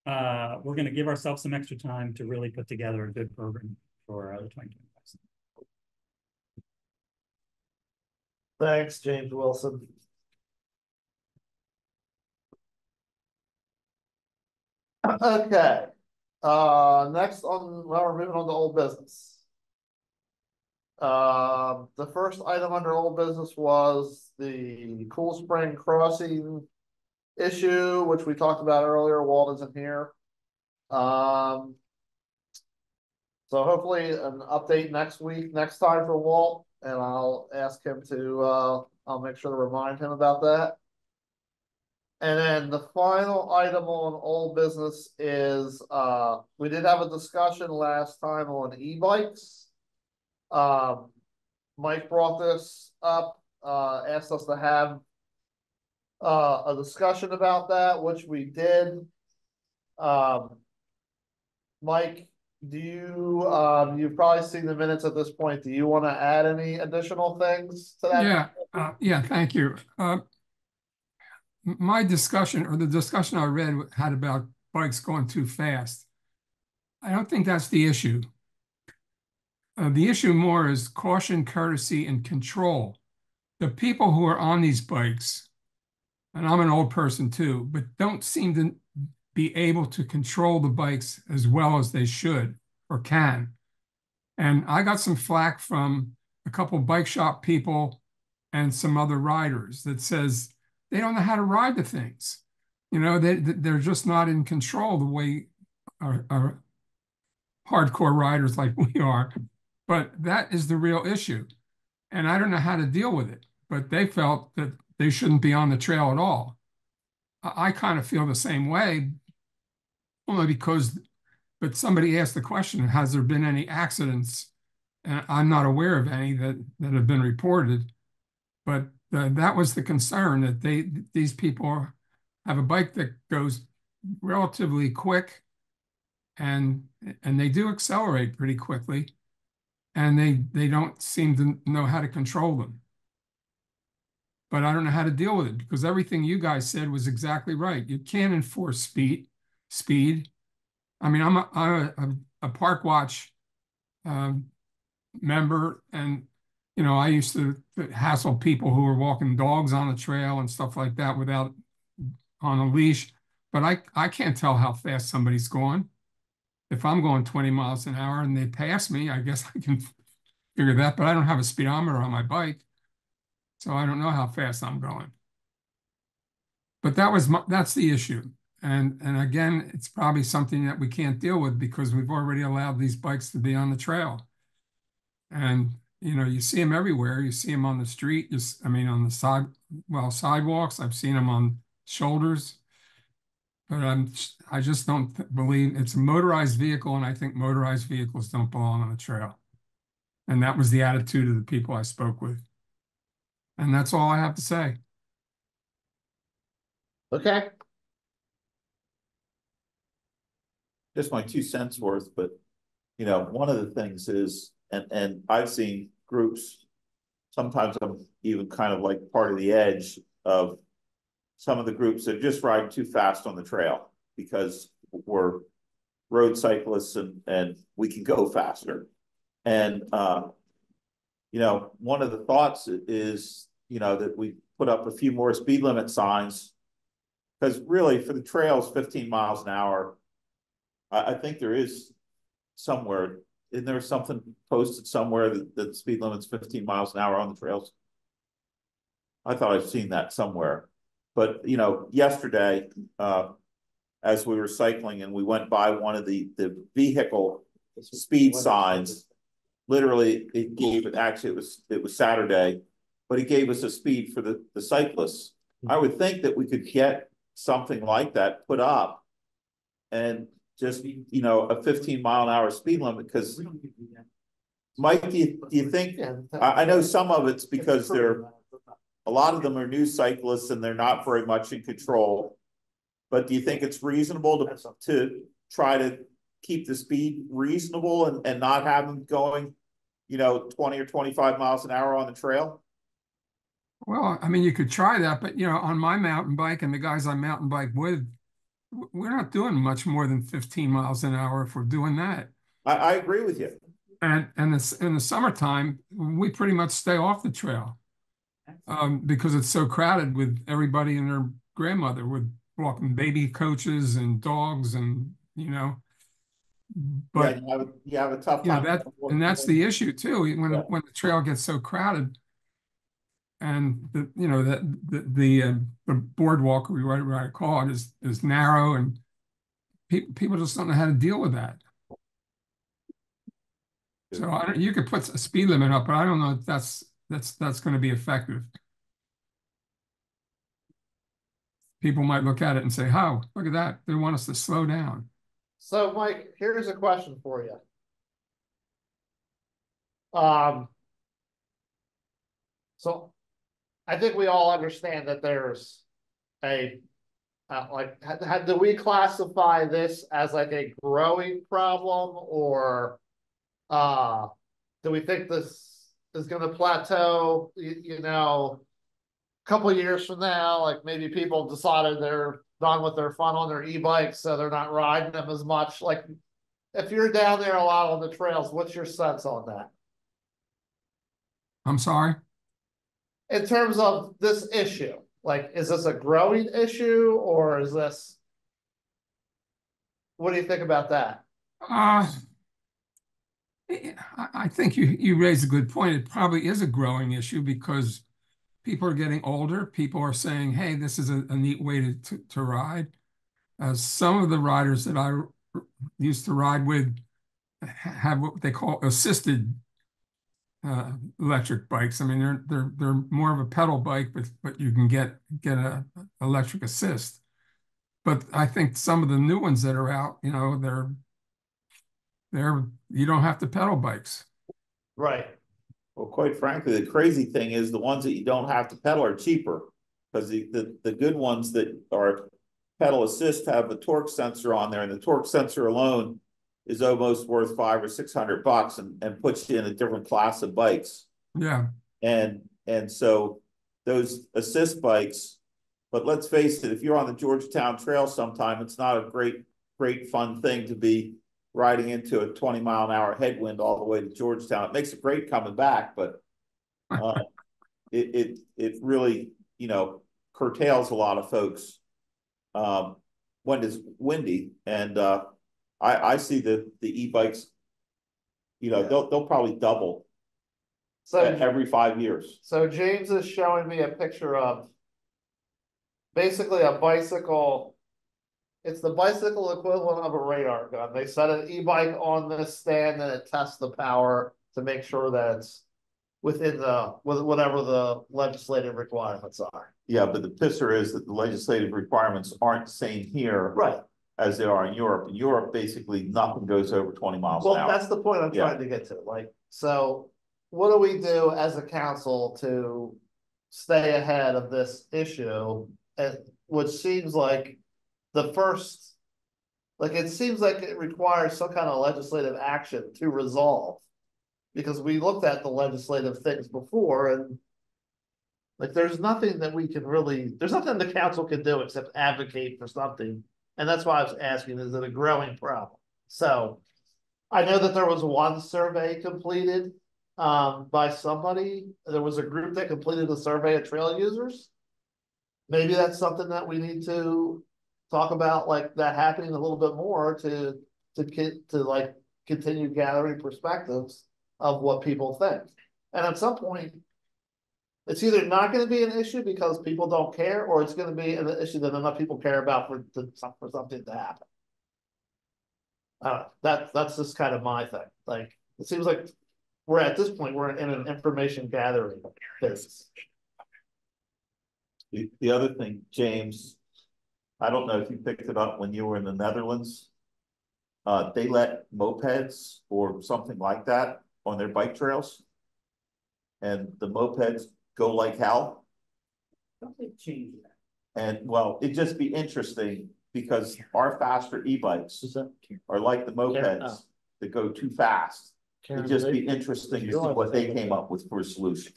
we're going to give ourselves some extra time to really put together a good program for the 2025. Thanks, James Wilson. Okay. Next we're moving on to old business. The first item under old business was the Cool Spring Crossing issue, which we talked about earlier. Walt isn't here. So hopefully an update next time for Walt, and I'll ask him to, I'll make sure to remind him about that. And then the final item on old business is, we did have a discussion last time on e-bikes. Mike brought this up, asked us to have a discussion about that, which we did. Mike, do you, you've probably seen the minutes at this point. Do you want to add any additional things to that? Yeah, thank you. My discussion, or the discussion I read, had about bikes going too fast. I don't think that's the issue. The issue more is caution, courtesy, and control. The people who are on these bikes, and I'm an old person too, but don't seem to be able to control the bikes as well as they should or can. And I got some flack from a couple bike shop people and some other riders that says they don't know how to ride the things. They're just not in control the way our hardcore riders like we are. But that is the real issue. And I don't know how to deal with it, but they felt that they shouldn't be on the trail at all. I kind of feel the same way, only but somebody asked the question, has there been any accidents? And I'm not aware of any that have been reported, but that was the concern, that these people have a bike that goes relatively quick and they do accelerate pretty quickly. and they don't seem to know how to control them. But I don't know how to deal with it because everything you guys said was exactly right. You can't enforce speed. I mean, I'm a Park Watch member, and you know, I used to hassle people who were walking dogs on the trail and stuff like that without on a leash. But I can't tell how fast somebody's going. If I'm going 20 miles an hour and they pass me, I guess I can figure that, but I don't have a speedometer on my bike, so I don't know how fast I'm going. But that's the issue. And again, it's probably something that we can't deal with because we've already allowed these bikes to be on the trail. And you know, you see them everywhere. You see them on the street. I mean, on the sidewalks. I've seen them on shoulders. But I just don't believe it's a motorized vehicle, and I think motorized vehicles don't belong on the trail. And that was the attitude of the people I spoke with. And that's all I have to say. Okay. Just my 2 cents worth, but you know, one of the things is, and I've seen groups, sometimes I'm even kind of like part of the edge of some of the groups that just ride too fast on the trail because we're road cyclists and we can go faster. And you know, one of the thoughts is, you know, that we put up a few more speed limit signs, because really for the trails, 15 miles an hour, I think there is somewhere, isn't there something posted somewhere that the speed limit's 15 miles an hour on the trails? I thought I've seen that somewhere. But, you know, yesterday, as we were cycling and we went by one of the vehicle speed signs, literally it gave it, actually it was Saturday, but it gave us a speed for the cyclists. I would think that we could get something like that put up and just, you know, a 15-mile-an-hour speed limit, because Mike, do you think, I know some of it's because a lot of them are new cyclists and they're not very much in control, but do you think it's reasonable to try to keep the speed reasonable and not have them going, you know, 20 or 25 miles an hour on the trail? Well, I mean, you could try that, but you know, on my mountain bike and the guys I mountain bike with, we're not doing much more than 15 miles an hour if we're doing that. I agree with you. And in the summertime, we pretty much stay off the trail because it's so crowded with everybody and their grandmother with walking baby coaches and dogs and, you know. But yeah, you have a tough time. And that's the issue too. When the trail gets so crowded, and the boardwalk, we what I call it, is narrow, and people just don't know how to deal with that. So you could put a speed limit up, but I don't know if that's going to be effective. People might look at it and say, "Oh, look at that! They want us to slow down." So, Mike, here's a question for you. So I think we all understand that there's do we classify this as like a growing problem, or do we think this is going to plateau, you know, a couple of years from now? Like maybe people decided they're done with their fun on their e-bikes, so they're not riding them as much. Like if you're down there a lot on the trails, what's your sense on that? I'm sorry? In terms of this issue, like, is this a growing issue, or is this, what do you think about that? I think you raised a good point. It probably is a growing issue because people are getting older. People are saying, hey, this is a neat way to ride. Some of the riders that I used to ride with have what they call assisted electric bikes. I mean, they're more of a pedal bike, but you can get a electric assist. But I think some of the new ones that are out, you know, you don't have to pedal bikes. Right. Well, quite frankly, the crazy thing is the ones that you don't have to pedal are cheaper, because the good ones that are pedal assist have a torque sensor on there, and the torque sensor alone is almost worth $500 or $600 and puts you in a different class of bikes. Yeah. And so those assist bikes, but let's face it, if you're on the Georgetown Trail sometime, it's not a great fun thing to be riding into a 20-mile-an-hour headwind all the way to Georgetown. It makes it great coming back, but it really, you know, curtails a lot of folks when it's windy. And I see the e-bikes, you know, they'll probably double every 5 years. So James is showing me a picture of basically a bicycle. It's the bicycle equivalent of a radar gun. They set an e-bike on this stand and it tests the power to make sure that it's within whatever the legislative requirements are. Yeah, but the pisser is that the legislative requirements aren't the same here. Right. As they are in Europe. In Europe, basically nothing goes over 20 miles an hour. Well, that's the point I'm trying to get to. Like, so what do we do as a council to stay ahead of this issue? And which seems like it seems like it requires some kind of legislative action to resolve. Because we looked at the legislative things before and like there's nothing that we can really, there's nothing the council can do except advocate for something. And that's why I was asking, is it a growing problem? So I know that there was one survey completed by somebody. There was a group that completed a survey of trail users. Maybe that's something that we need to talk about, like that happening a little bit more to like continue gathering perspectives of what people think. And at some point, it's either not going to be an issue because people don't care, or it's going to be an issue that enough people care about for something to happen. That's just kind of my thing. Like, it seems like we're at this point, we're in an information gathering phase. The other thing, James, I don't know if you picked it up when you were in the Netherlands. They let mopeds or something like that on their bike trails. And the mopeds go like hell. Don't they change that? And well, it'd just be interesting because our faster e-bikes are like the mopeds that go too fast. It'd just be interesting to see what they came up with for a solution.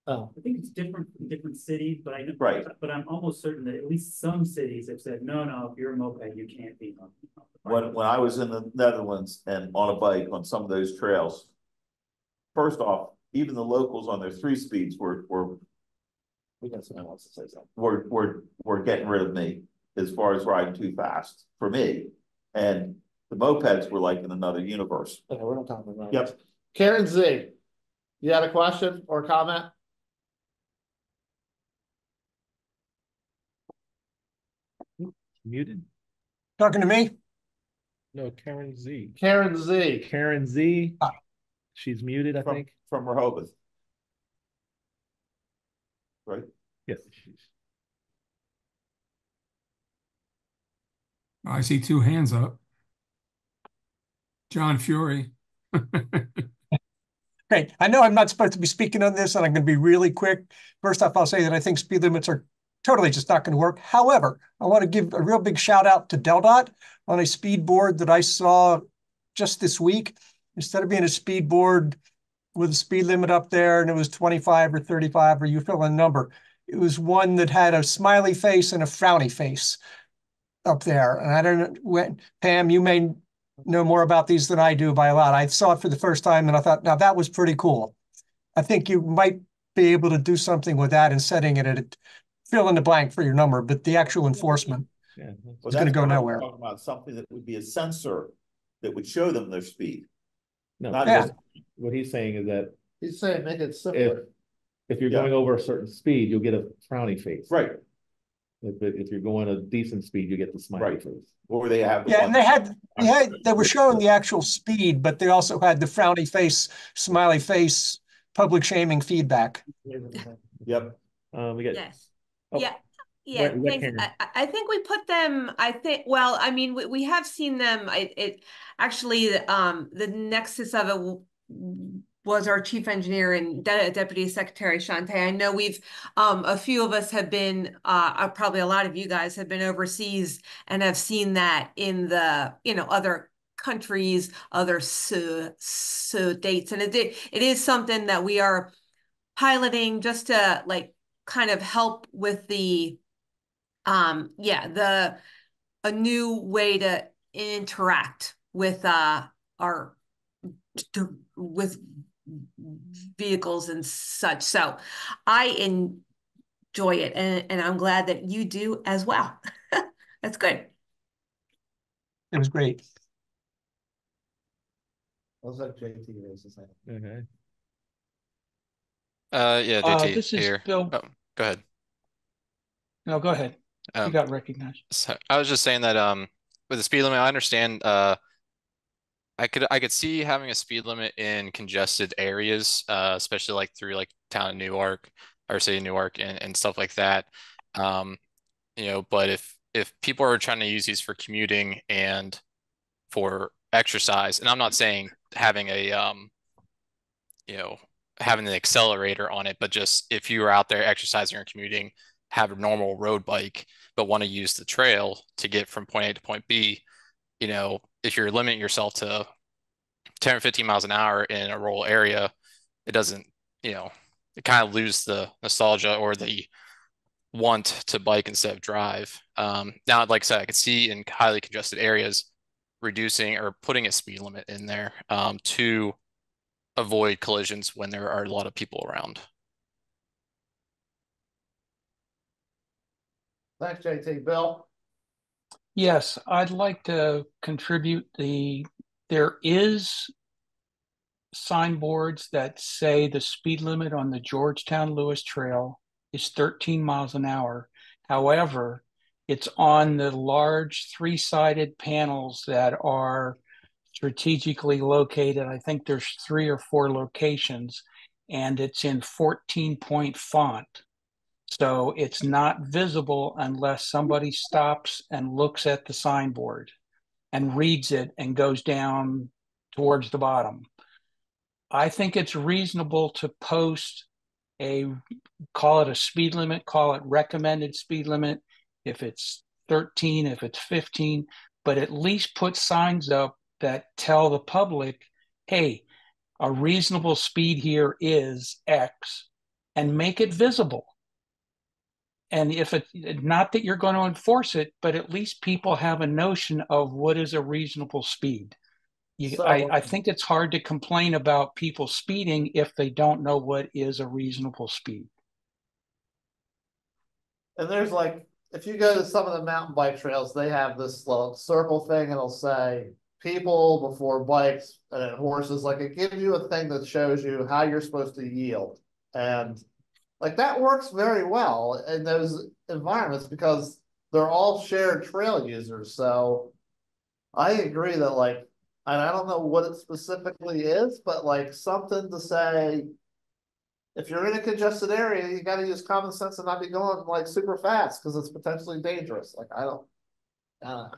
I think it's different from different cities, but I know, right. But I'm almost certain that at least some cities have said, no, if you're a moped, you can't be on. When I was in the Netherlands and on a bike on some of those trails, first off, even the locals on their 3 speeds were we got someone wants to say something. We're getting rid of me as far as riding too fast for me. And the mopeds were like in another universe. Okay, we're not talking about yep. It. Karen Z, you had a question or comment? Muted? Talking to me? No, Karen Z. Karen Z. Karen Z. She's muted, I think. From Rehoboth. Right? Yes. I see 2 hands up. John Fury. Great. I know I'm not supposed to be speaking on this, and I'm going to be really quick. First off, I'll say that I think speed limits are totally just not going to work. However, I want to give a real big shout out to DelDOT on a speed board that I saw just this week. Instead of being a speed board with a speed limit up there and it was 25 or 35 or you fill in a number, it was one that had a smiley face and a frowny face up there. And I don't know, Pam, you may know more about these than I do by a lot. I saw it for the first time and I thought, now that was pretty cool. I think you might be able to do something with that and setting it at fill in the blank for your number, but the actual enforcement is going to go nowhere. Talking about something that would be a sensor that would show them their speed. No, not just, what he's saying is that he's saying make it simpler. If you're going over a certain speed, you'll get a frowny face. Right. If you're going a decent speed, you get the smiley face. Or they have and they were showing the actual speed, but they also had the frowny face, smiley face, public shaming feedback. Yep. We got yes. Oh. Yeah. Yeah, thanks. I think we put them, well, I mean, we have seen them. It actually, the nexus of it was our chief engineer and deputy secretary Shantae. I know we've, a few of us have been, probably a lot of you guys have been overseas and have seen that in the, other countries, other dates, and it is something that we are piloting just to like kind of help with the a new way to interact with our with vehicles and such. So I enjoy it, and I'm glad that you do as well. That's good. It was great. Looks like JT raised his hand. Okay. Yeah, JT This is here. Bill. Oh, go ahead. No, go ahead. You Um, got recognized. So I was just saying that with the speed limit, I understand I could see having a speed limit in congested areas, especially like through like town of Newark or city of Newark and stuff like that. You know, but if people are trying to use these for commuting and for exercise, and I'm not saying having a you know, having an accelerator on it, but just if you are out there exercising or commuting, have a normal road bike, but want to use the trail to get from point A to point B, you know, if you're limiting yourself to 10 or 15 miles an hour in a rural area, it doesn't, you know, it kind of lose the nostalgia or the want to bike instead of drive. Now, like I said, I could see in highly congested areas reducing or putting a speed limit in there to avoid collisions when there are a lot of people around. Thanks, JT. Bill? Yes, I'd like to contribute there is signboards that say the speed limit on the Georgetown Lewis Trail is 13 miles an hour. However, it's on the large three-sided panels that are strategically located. I think there's 3 or 4 locations, and it's in 14-point font. So it's not visible unless somebody stops and looks at the signboard and reads it and goes down towards the bottom. I think it's reasonable to post call it a speed limit, call it recommended speed limit, if it's 13, if it's 15, but at least put signs up that tell the public, hey, a reasonable speed here is X, and make it visible. And if it, not that you're going to enforce it, but at least people have a notion of what is a reasonable speed. I think it's hard to complain about people speeding if they don't know what is a reasonable speed. And there's like, if you go to some of the mountain bike trails, they have this little circle thing and it'll say people before bikes and then horses. Like it gives you a thing that shows you how you're supposed to yield. And like that works very well in those environments because they're all shared trail users. So I agree that like, and I don't know what it specifically is, but like something to say, if you're in a congested area, you got to use common sense and not be going like super fast because it's potentially dangerous. Like I don't know.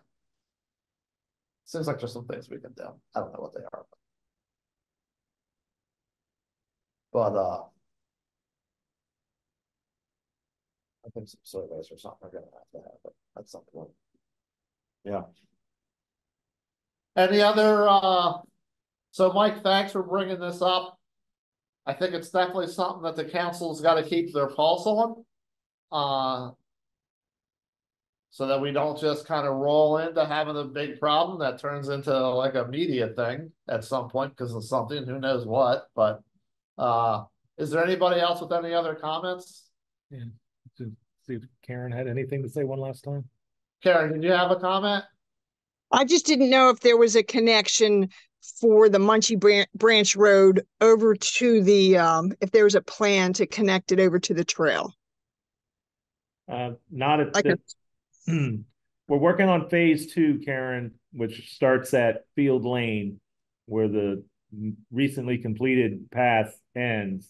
Seems like there's some things we can do. I don't know what they are, but I think some surveys or something are gonna have to happen at some point. Yeah. Any other so Mike, thanks for bringing this up. I think it's definitely something that the council's got to keep their pulse on. So that we don't just kind of roll into having a big problem that turns into like a media thing at some point because of something, who knows what, but is there anybody else with any other comments? Yeah. To see if Karen had anything to say one last time. Karen, did you have a comment? I just didn't know if there was a connection for the Munchie Branch Road over to the, if there was a plan to connect it over to the trail. Not at we're working on phase 2, Karen, which starts at Field Lane, where the recently completed path ends,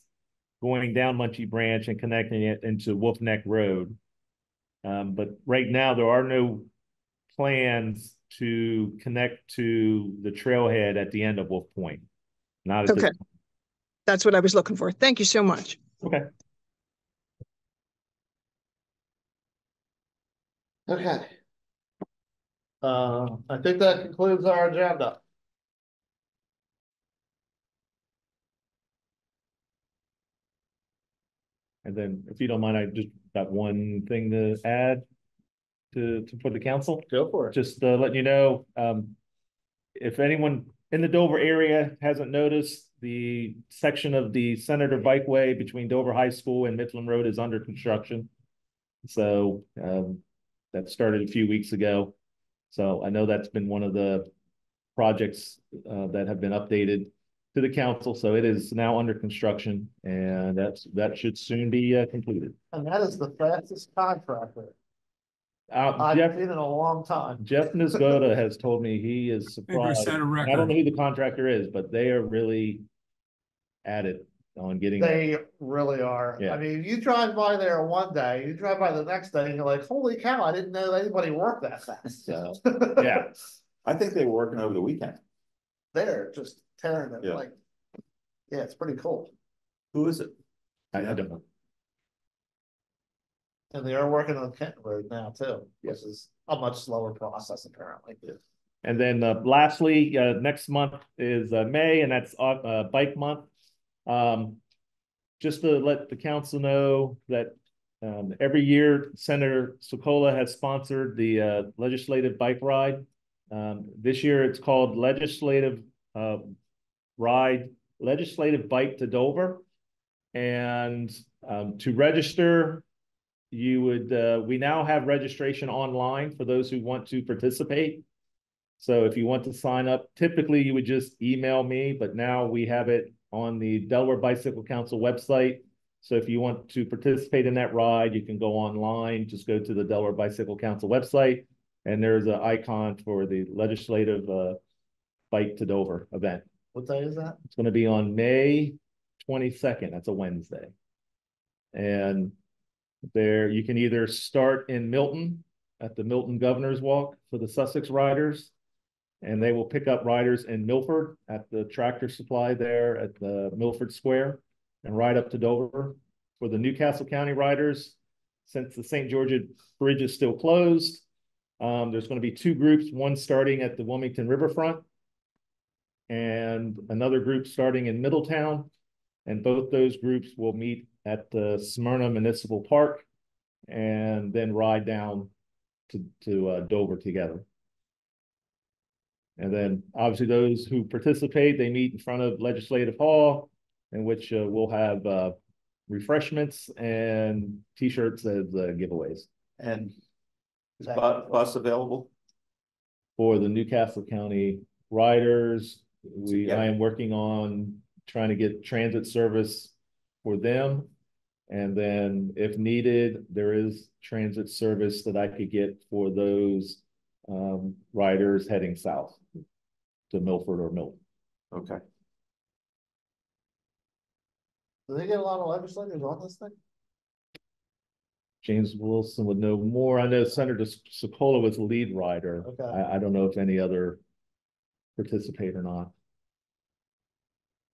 going down Munchie Branch and connecting it into Wolf Neck Road. But right now there are no plans to connect to the trailhead at the end of Wolf Point. Not at this point. That's what I was looking for. Thank you so much. Okay. Okay. I think that concludes our agenda. And then if you don't mind, I just got one thing to add to for the council. Go for it. Just letting you know, if anyone in the Dover area hasn't noticed, the section of the Senator Bikeway between Dover High School and Midland Road is under construction. So that started a few weeks ago. So I know that's been one of the projects that have been updated to the council. So it is now under construction, and that should soon be completed. And that is the fastest contractor I've Jeff, seen in a long time. Jeff Nisgoda has told me he is surprised. set a I record. don't know who the contractor is, but they are really at it on getting. They really are. Yeah. I mean, you drive by there one day, you drive by the next day, and you're like, holy cow, I didn't know anybody worked that fast. So, Yeah. I think they were working over the weekend. They're just tearing it Yeah. like, yeah, it's pretty cool. Who is it? I don't know. And they are working on Kenton Road now too, which is a much slower process apparently. And then lastly, next month is May, and that's Bike Month. Just to let the council know that every year Senator Sokola has sponsored the legislative bike ride. This year it's called Legislative Bike to Dover. And to register, you would we now have registration online for those who want to participate. So if you want to sign up, typically you would just email me, but now we have it on the Delaware Bicycle Council website. So if you want to participate in that ride, you can go online, just go to the Delaware Bicycle Council website, and there's an icon for the legislative Bike to Dover event. What day is that? It's going to be on May 22nd. That's a Wednesday. And there you can either start in Milton at the Milton Governor's Walk for the Sussex riders, and they will pick up riders in Milford at the Tractor Supply there at the Milford Square and ride up to Dover. For the Newcastle County riders, since the St. George Bridge is still closed, there's going to be two groups, one starting at the Wilmington Riverfront and another group starting in Middletown. And both those groups will meet at the Smyrna Municipal Park and then ride down to Dover together. And then obviously those who participate, they meet in front of Legislative Hall, in which we'll have refreshments and t-shirts as giveaways. And is bus available? For the Newcastle County riders, Yeah. I am working on trying to get transit service for them. And then if needed, there is transit service that I could get for those riders heading south to Milford or Milton. Okay. Do they get a lot of legislators on this thing? James Wilson would know more. I know Senator Sokola was the lead rider. Okay. I don't know if any other participate or not.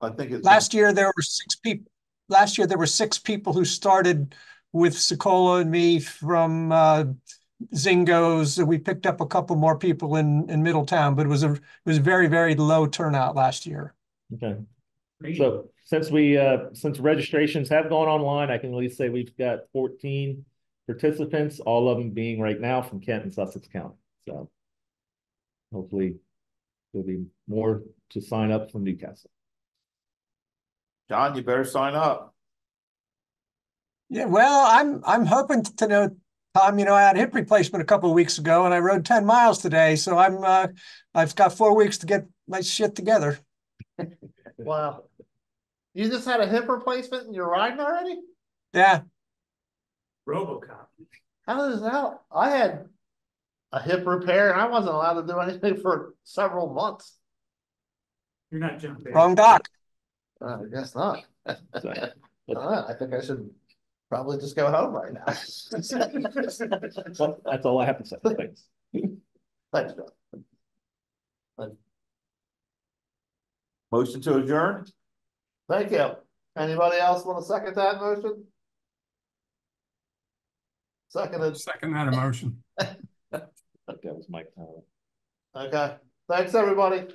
I think it's Last year there were 6 people. Last year there were 6 people who started with Sokola and me from Zingos. We picked up a couple more people in Middletown, but it was very, very low turnout last year. Okay. So since since registrations have gone online, I can at least say we've got 14 participants, all of them being right now from Kent and Sussex County. So hopefully there'll be more to sign up from Newcastle. John, you better sign up. Yeah, well, I'm hoping to know, Tom. You know, I had a hip replacement a couple of weeks ago, and I rode 10 miles today. So I've got 4 weeks to get my shit together. Wow. You just had a hip replacement and you're riding already? Yeah. RoboCop. How does that? I had a hip repair and I wasn't allowed to do anything for several months. You're not jumping. Wrong doc. I guess not. I think I should probably just go home right now. Well, that's all I have to say. Thanks. Thanks, John. Motion to adjourn? Thank you. Anybody else want to second that motion? Seconded. Second that emotion. That was Mike Tyler. Okay, thanks, everybody.